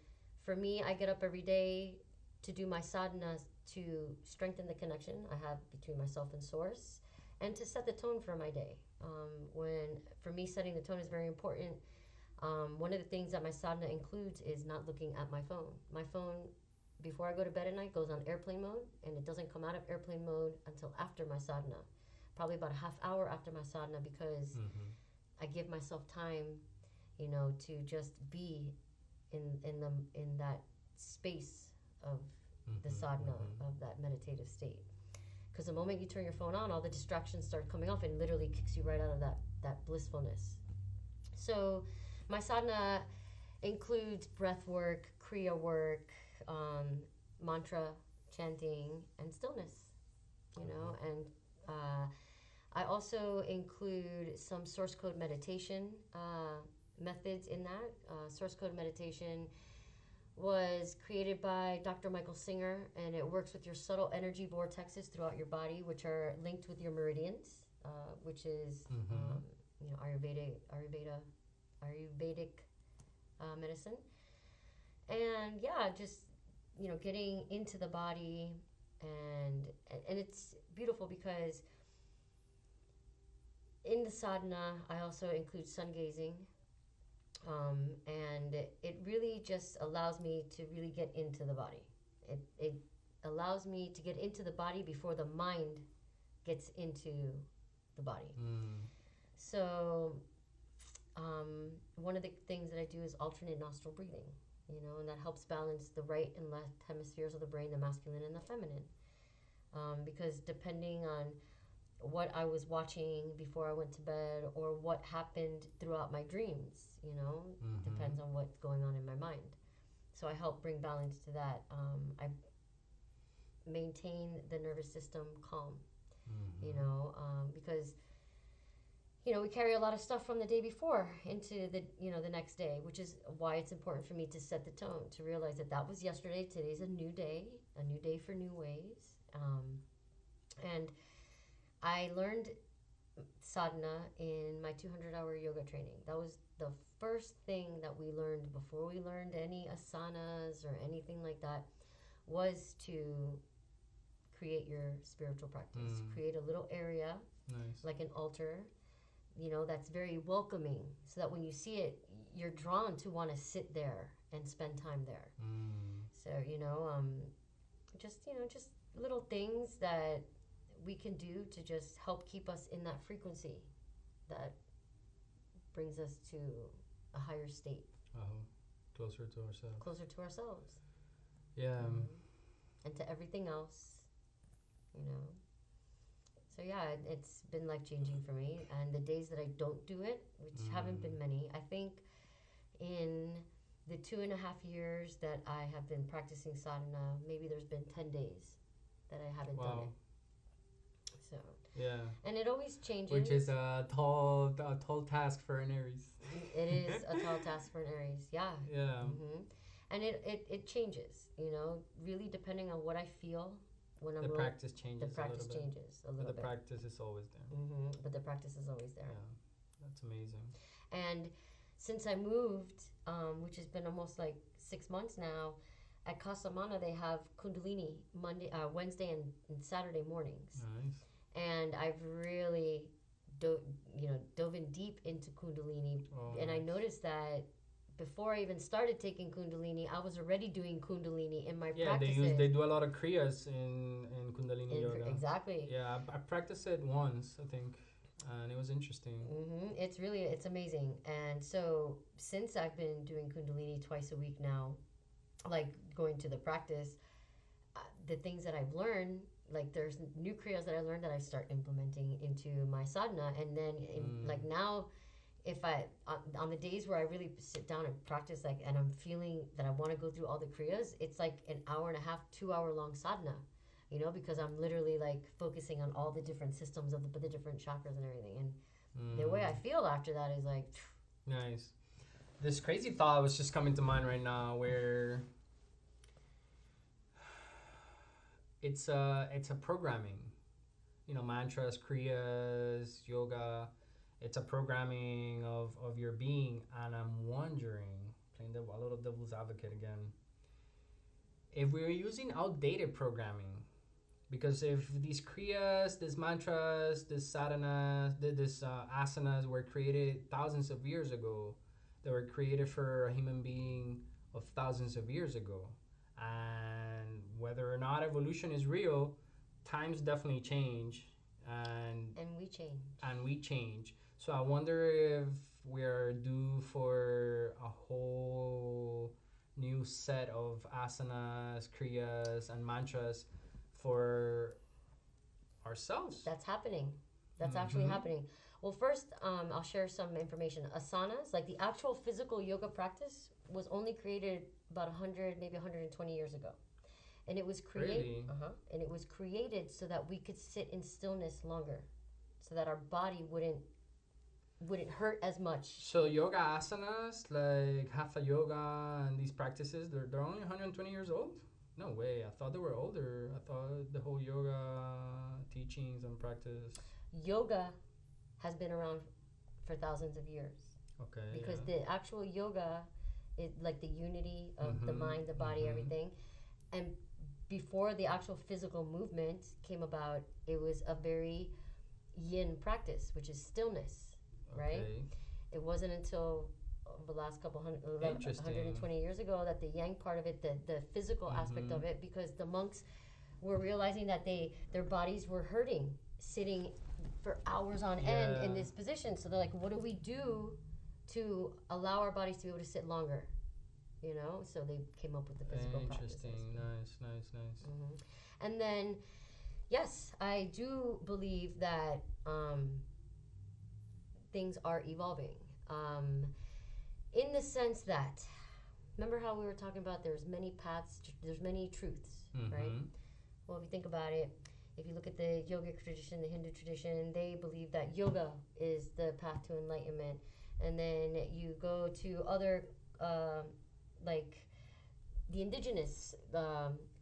for me, I get up every day to do my sadhana to strengthen the connection I have between myself and source, and to set the tone for my day. For me, setting the tone is very important. One of the things that my sadhana includes is not looking at my phone. My phone, before I go to bed at night, goes on airplane mode, and it doesn't come out of airplane mode until after my sadhana, probably about a half hour after my sadhana, because I give myself time, to just be in that space of the sadhana, of that meditative state. Because the moment you turn your phone on, all the distractions start coming off, and literally kicks you right out of that blissfulness. So my sadhana includes breath work, kriya work, mantra chanting, and stillness, and I also include some source code meditation methods in that. Source code meditation was created by Dr. Michael Singer, and it works with your subtle energy vortexes throughout your body, which are linked with your meridians, which is Ayurvedic medicine. And yeah, just getting into the body, and it's beautiful because in the sadhana I also include sun gazing, and it really just allows me to really get into the body. It allows me to get into the body before the mind gets into the body. So one of the things that I do is alternate nostril breathing, and that helps balance the right and left hemispheres of the brain, the masculine and the feminine. Because depending on what I was watching before I went to bed, or what happened throughout my dreams, depends on what's going on in my mind. So I help bring balance to that. I maintain the nervous system calm, because we carry a lot of stuff from the day before into the next day, which is why it's important for me to set the tone, to realize that was yesterday. Today's a new day for new ways. And I learned sadhana in my 200-hour yoga training. That was the first thing that we learned before we learned any asanas or anything like that, was to create your spiritual practice. Create a little area, like an altar, that's very welcoming, so that when you see it, you're drawn to want to sit there and spend time there. So, just little things that we can do to just help keep us in that frequency that brings us to a higher state. Closer to ourselves. Closer to ourselves. Yeah. And to everything else, So yeah, it's been life-changing for me. And the days that I don't do it, which haven't been many, I think in the 2.5 years that I have been practicing sadhana, maybe there's been 10 days that I haven't done it. So yeah, and it always changes, which is a tall task for an Aries. It is a tall task for an Aries. Yeah. And it changes, really depending on what I feel when I'm practice changes. The practice changes a little bit. But the practice is always there. But the practice is always there. Yeah, that's amazing. And since I moved, which has been almost like 6 months now, at Casa Mana they have Kundalini Wednesday and Saturday mornings. Nice. And I've really dove in deep into Kundalini, and I noticed that before I even started taking Kundalini, I was already doing Kundalini in my practices. Yeah, they do a lot of Kriyas in Kundalini yoga. Exactly. Yeah, I practiced it once, I think, and it was interesting. It's amazing. And so since I've been doing Kundalini twice a week now, like going to the practice, the things that I've learned, like there's new Kriyas that I learned that I start implementing into my sadhana, and then like now, if I on the days where I really sit down and practice, like, and I'm feeling that I want to go through all the Kriyas, it's like an hour and a half, 2 hour long sadhana, because I'm literally like focusing on all the different systems of the different chakras and everything, and the way I feel after that is like nice. This crazy thought was just coming to mind right now, where it's a programming, mantras, kriyas, yoga. It's a programming of your being, and I'm wondering, playing a little devil's advocate again, if we're using outdated programming, because if these kriyas, these mantras, this sadhanas, this asanas were created thousands of years ago, they were created for a human being of thousands of years ago, and whether or not evolution is real, times definitely change, and we change. So I wonder if we're due for a whole new set of asanas, kriyas, and mantras for ourselves. That's happening. That's actually happening. Well, first, I'll share some information. Asanas, like the actual physical yoga practice, was only created about 100, maybe 120 years ago. And it was created and it was created so that we could sit in stillness longer, so that our body wouldn't hurt as much. So yoga asanas, like hatha yoga and these practices, they're only 120 years old? No way. I thought they were older. I thought the whole yoga teachings and practice. Yoga has been around for thousands of years. Okay. Because the actual yoga is like the unity of the mind, the body, everything. And before the actual physical movement came about, it was a very yin practice, which is stillness. Right? It wasn't until the last 120 years ago that the yang part of it, the physical aspect of it, because the monks were realizing that their bodies were hurting sitting for hours on end in this position. So they're like, what do we do to allow our bodies to be able to sit longer? So they came up with the physical practices. Interesting. Nice. And then, yes, I do believe that things are evolving, in the sense that, remember how we were talking about there's many paths, there's many truths, right? Well, if you think about it, if you look at the yogic tradition, the Hindu tradition, they believe that yoga is the path to enlightenment. And then you go to other, like the indigenous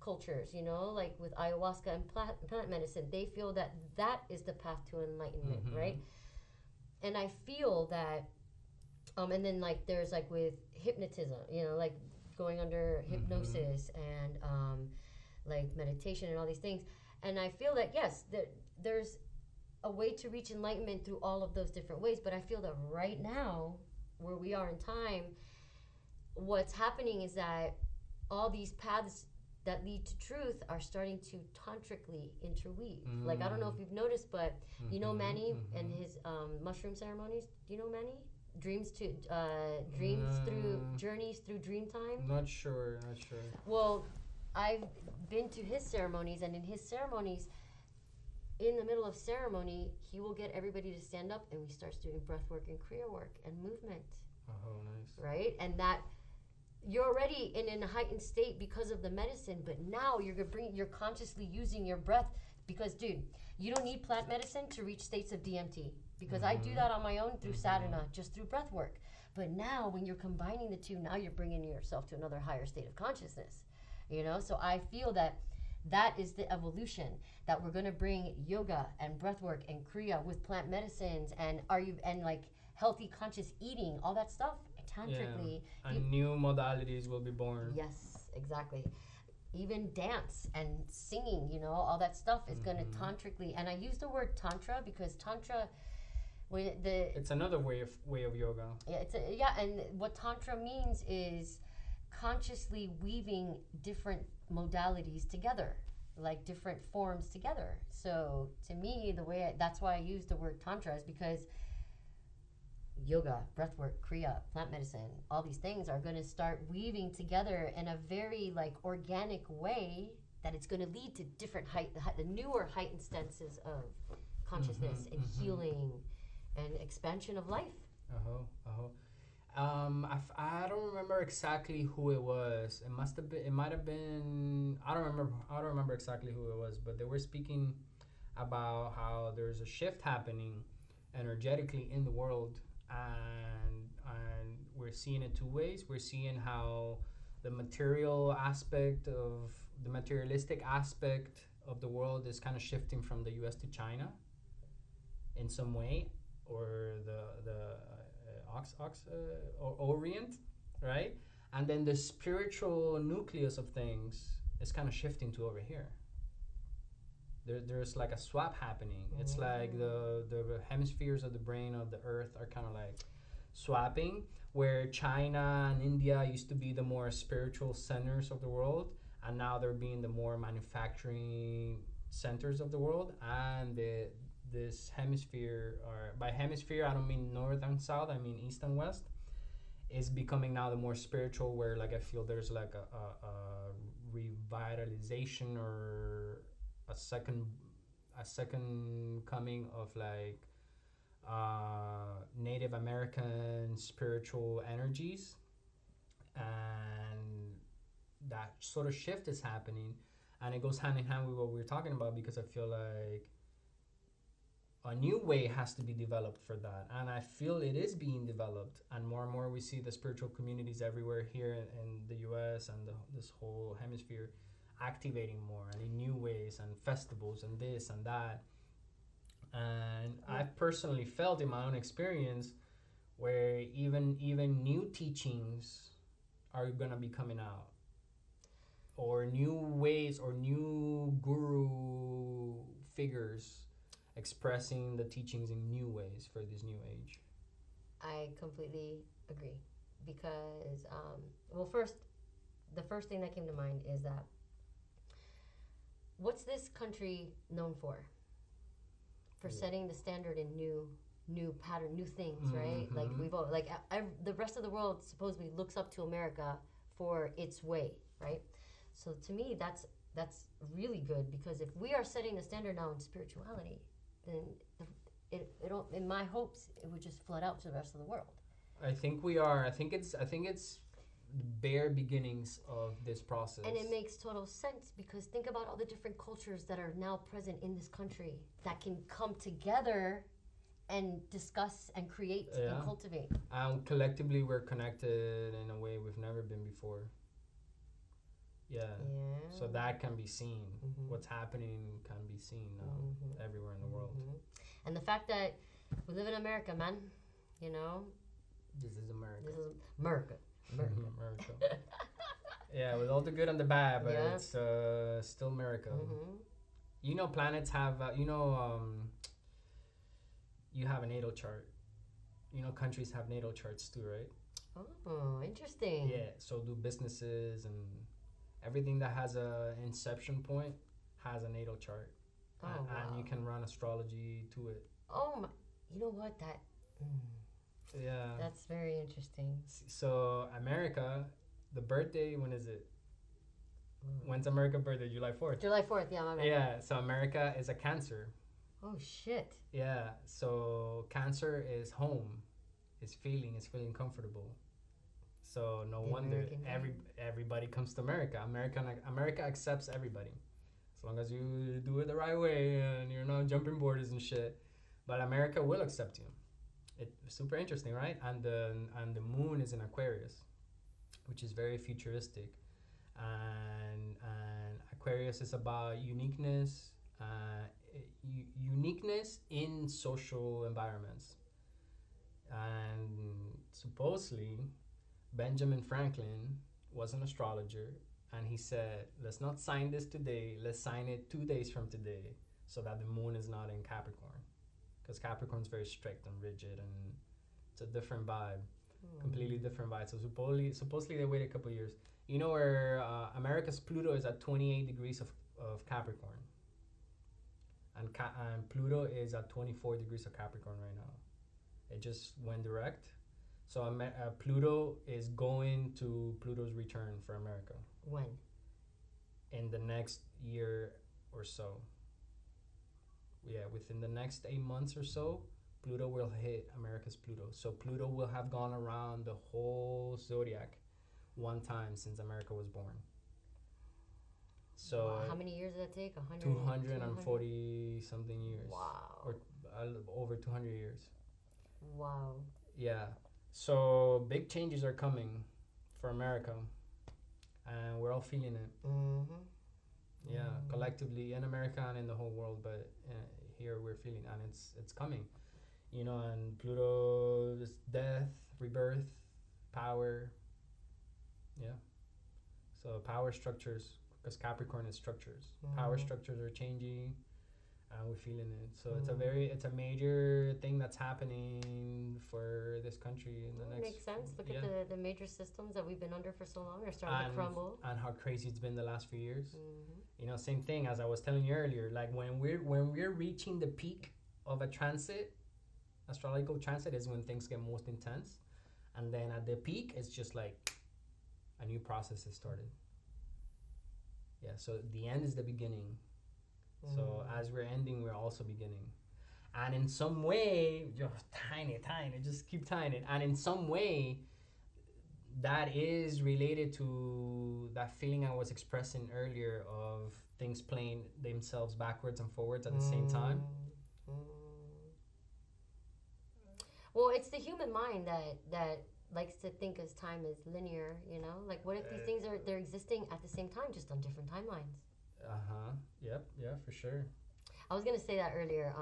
cultures, you know, like with ayahuasca and plant medicine, they feel that that is the path to enlightenment, right? And I feel that, and then like there's like with hypnotism, you know, like going under hypnosis and like meditation and all these things. And I feel that yes, there's a way to reach enlightenment through all of those different ways. But I feel that right now, where we are in time, what's happening is that all these paths that lead to truth are starting to tantrically interweave. Like, I don't know if you've noticed, but you know Manny and his mushroom ceremonies? Do you know Manny? Dreams through journeys through dream time? Not sure. Well, I've been to his ceremonies, and in his ceremonies, in the middle of ceremony, he will get everybody to stand up, and we start doing breath work and kriya work and movement. Oh, nice. Right? And that you're already in a heightened state because of the medicine, but now you're consciously using your breath because, dude, you don't need plant medicine to reach states of DMT, because I do that on my own through sadhana, just through breath work. But now when you're combining the two, now you're bringing yourself to another higher state of consciousness, you know? So I feel that is the evolution, that we're going to bring yoga and breath work and kriya with plant medicines and like healthy conscious eating, all that stuff tantrically. Yeah. And new modalities will be born. Yes, exactly. Even dance and singing, you know, all that stuff is going to tantrically. And I use the word tantra because tantra, it's another way of yoga. Yeah, and what tantra means is consciously weaving different modalities together, like different forms together. So to me, that's why I use the word tantra, is because yoga, breathwork, kriya, plant medicine, all these things are going to start weaving together in a very like organic way, that it's going to lead to different the newer heightened stances of consciousness and healing and expansion of life. I don't remember exactly who it was. It might have been. I don't remember exactly who it was, but they were speaking about how there's a shift happening energetically in the world, and we're seeing it two ways. We're seeing how the materialistic aspect of the world is kind of shifting from the U.S. to China in some way, or the Orient, right? And then the spiritual nucleus of things is kind of shifting to over here. There's like a swap happening. It's like the hemispheres of the brain of the earth are kind of like swapping, where China and India used to be the more spiritual centers of the world, and now they're being the more manufacturing centers of the world. And this hemisphere, or by hemisphere I don't mean north and south, I mean east and west, is becoming now the more spiritual, where like I feel there's like a revitalization or a second coming of like Native American spiritual energies, and that sort of shift is happening, and it goes hand in hand with what we were talking about, because I feel like a new way has to be developed for that, and I feel it is being developed, and more we see the spiritual communities everywhere here in the US and this whole hemisphere activating more and in new ways, and festivals and this and that. And I've personally felt in my own experience where even new teachings are gonna be coming out, or new ways or new guru figures expressing the teachings in new ways for this new age. I completely agree, because the first thing that came to mind is that, what's this country known for? For setting the standard in new pattern, new things, right? Like the rest of the world supposedly looks up to America for its way, right? So to me, that's really good, because if we are setting the standard now in spirituality, then in my hopes, it would just flood out to the rest of the world. I think we are. I think it's the bare beginnings of this process. And it makes total sense, because think about all the different cultures that are now present in this country that can come together and discuss and create and cultivate. Collectively, we're connected in a way we've never been before. Yeah. Yeah. So that can be seen. Mhm. What's happening can be seen now everywhere in the world. And the fact that we live in America, man, you know, This is America. this is America. America. America. Yeah, with all the good and the bad, but Yeah. it's still America. Mhm. You know, planets have, you have a natal chart. You know, countries have natal charts too, right? Oh, interesting. Yeah, so do businesses and everything that has a inception point has a natal chart. Oh, And you wow. can run astrology to it. Oh my, you know what? Yeah. That's very interesting. So America, the birthday, when is it? When's America's birthday? July 4th. July 4th, yeah, my bad. Yeah, so America is a Cancer. Oh, shit. Yeah, so Cancer is home, is feeling comfortable. So no The wonder American dream. everybody comes to America. America accepts everybody, as long as you do it the right way and you're not jumping borders and shit. But America will accept you. It's super interesting, right? And the moon is in Aquarius, which is very futuristic, and Aquarius is about uniqueness, uniqueness in social environments, and supposedly Benjamin Franklin was an astrologer, and he said, let's not sign this today, let's sign it 2 days from today, so that the moon is not in Capricorn, because Capricorn's very strict and rigid, and it's a different vibe, completely different vibe. So supposedly they wait a couple years. You know where America's Pluto is at 28 degrees of Capricorn, and Pluto is at 24 degrees of Capricorn right now. It just went direct. So Pluto is going to Pluto's return for America. When? In the next year or so. Yeah, within the next 8 months or so, Pluto will hit America's Pluto. So Pluto will have gone around the whole zodiac one time since America was born. So wow, how many years did that take? 100? 240 something years. Wow. Or over 200 years. Wow. Yeah. So big changes are coming for America, and we're all feeling it. Yeah, collectively in America and in the whole world, but here we're feeling, and it's coming. You know, and Pluto is death, rebirth, power. Yeah. So power structures, because Capricorn is structures. Power structures are changing, and we're feeling it. So it's a major thing that's happening for this country in the next. Makes sense. Look at the major systems that we've been under for so long are starting to crumble. And how crazy it's been the last few years. You know, same thing as I was telling you earlier. Like when we're reaching the peak of a transit, astrological transit is when things get most intense, and then at the peak, it's just like a new process has started. Yeah. So the end is the beginning. So as we're ending, we're also beginning. And in some way, just tiny, just keep tiny. And in some way, that is related to that feeling I was expressing earlier of things playing themselves backwards and forwards at the same time. Well, it's the human mind that likes to think as time is linear, you know? Like, what if these things they're existing at the same time, just on different timelines? Yep. Yeah, for sure. I was gonna say that earlier.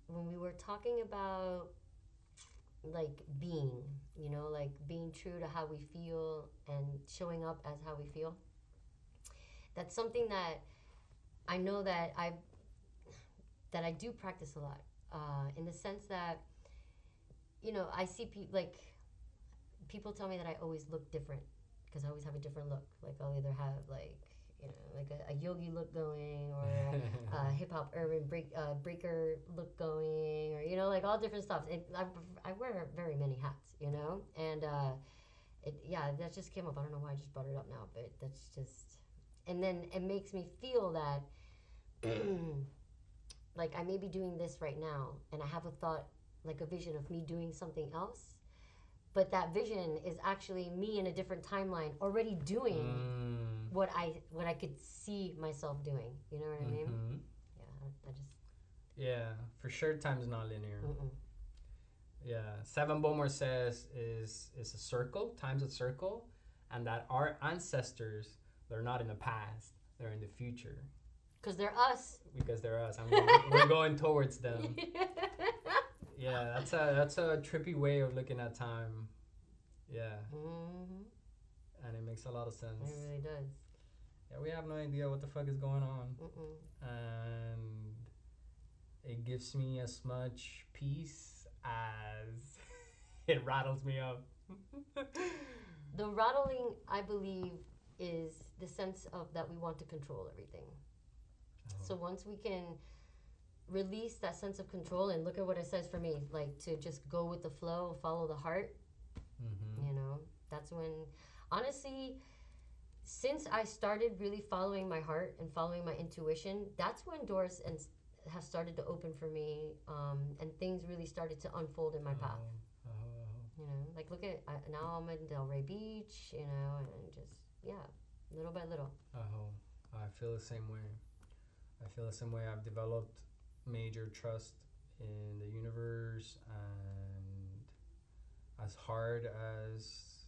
When we were talking about like being, you know, like being true to how we feel and showing up as how we feel. That's something that I know that I do practice a lot. In the sense that, you know, I see people tell me that I always look different because I always have a different look. Like I'll either have like, you know, like a yogi look going, or a hip hop urban breaker look going, or, you know, like all different stuff. I wear very many hats, you know, and that just came up. I don't know why I just brought it up now, but that's just, and then it makes me feel that like I may be doing this right now, and I have a thought, like a vision of me doing something else, but that vision is actually me in a different timeline already doing what I could see myself doing. You know what I mean? Yeah, I just. Yeah, for sure. Time's not linear. Yeah, Seven Bowmore says is a circle. Time's a circle, and that our ancestors, they're not in the past, they're in the future. Because they're us. Because they're us, and we're going towards them. Yeah, that's a trippy way of looking at time. Yeah. And it makes a lot of sense. It really does. Yeah, we have no idea what the fuck is going on. And it gives me as much peace as it rattles me up. The rattling, I believe, is the sense of that we want to control everything. So once we can release that sense of control, and look at what it says for me, like to just go with the flow, follow the heart, you know, that's when, honestly, since I started really following my heart and following my intuition, that's when doors have started to open for me, and things really started to unfold in my path. You know, like look at, now I'm in Delray Beach, you know, and just, little by little. I feel the same way. I've developed major trust in the universe, and as hard as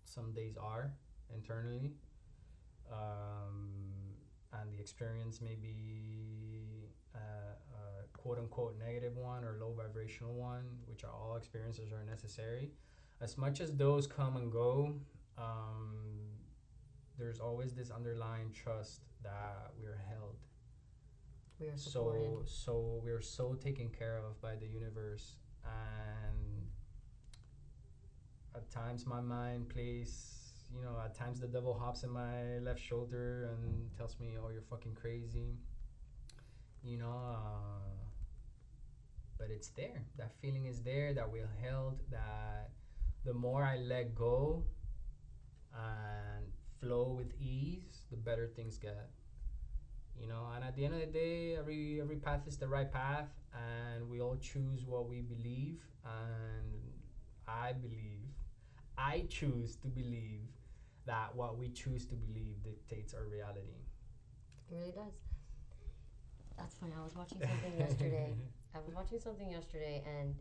some days are internally, and the experience may be a quote-unquote negative one or low vibrational one, which are all experiences are necessary. As much as those come and go, there's always this underlying trust that we're held. We are supported. So we're so taken care of by the universe, and at times my mind plays, you know, at times the devil hops in my left shoulder and tells me, oh, you're fucking crazy, you know, but it's there. That feeling is there, that we're held, that the more I let go and flow with ease, the better things get. You know, and at the end of the day, every path is the right path, and we all choose what we believe, and I choose to believe that what we choose to believe dictates our reality. It really does. That's funny. I was watching something yesterday. And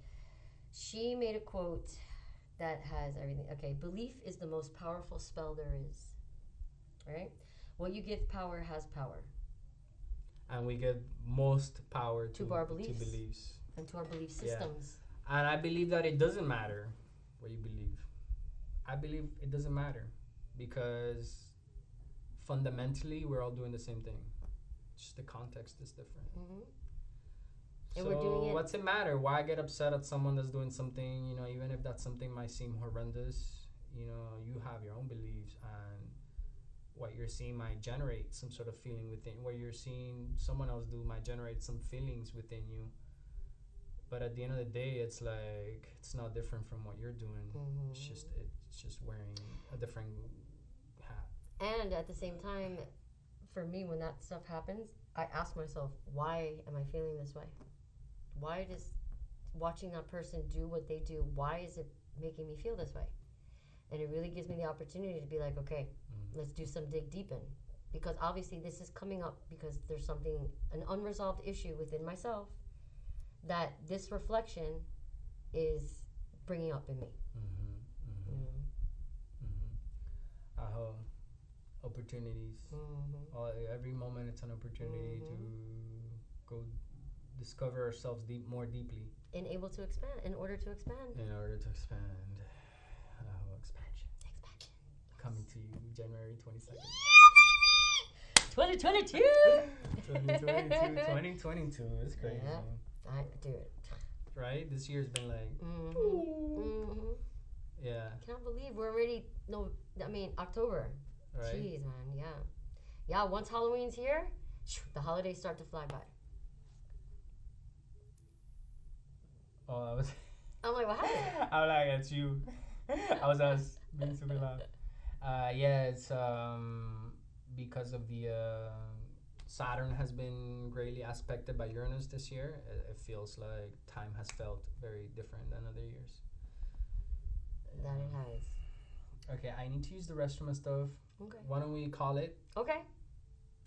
she made a quote that has everything. Okay, belief is the most powerful spell there is. Right? What you give power has power. And we give most power to our beliefs. To beliefs. And to our belief systems. Yeah. And I believe that it doesn't matter what you believe. I believe it doesn't matter, because fundamentally we're all doing the same thing. Just the context is different. And so we're doing it. What's it matter? Why get upset at someone that's doing something, you know, even if that something might seem horrendous, you know, you have your own beliefs, and what you're seeing might generate some sort of feeling within. What you're seeing someone else do might generate some feelings within you. But at the end of the day, it's like, it's not different from what you're doing. It's just wearing a different hat. And at the same time, for me, when that stuff happens, I ask myself, why am I feeling this way? Why does watching that person do what they do, why is it making me feel this way? And it really gives me the opportunity to be like, okay, let's do some dig deep in. Because obviously this is coming up because there's an unresolved issue within myself that this reflection is bringing up in me. Opportunities. Every moment it's an opportunity to go discover ourselves more deeply. In order to expand. In order to expand. Expansion. Coming to you January 22nd. Yeah, baby! 2022! 2022. It's crazy. Yeah, I do it. Right? This year's been like... Yeah. I can't believe we're already... October. Right. Jeez, man, yeah. Yeah, once Halloween's here, the holidays start to fly by. Oh, that was... I'm like, what happened? I'm like, it's you. I was being super loud. Yeah, it's because of the... Saturn has been greatly aspected by Uranus this year. It feels like time has felt very different than other years. That it has. Okay, I need to use the restroom and stuff. Okay. Why don't we call it? Okay.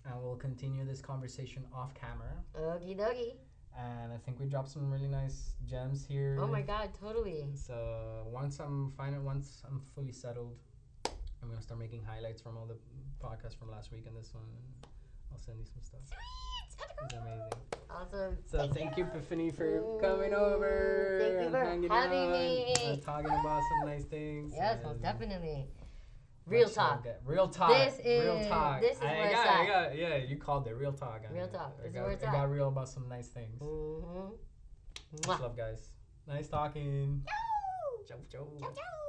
And we'll continue this conversation off camera. Okie dokie. And I think we dropped some really nice gems here. Oh my God, totally. So once I'm fully settled I'm gonna start making highlights from all the podcasts from last week and this one. I'll send you some stuff. Sweet. It's amazing. Awesome. So thank you, Epiphany, for coming over. Thank you and for hanging having out me. and talking about some nice things. Yes, and most definitely. Real talk. Real talk. This is real talk. This is where it's at. Yeah, you called it real talk. Real talk. This is where it's It at. got real about some nice things. Mm-hmm. Much love, guys. Nice talking. Ciao. Ciao, ciao. Ciao, ciao.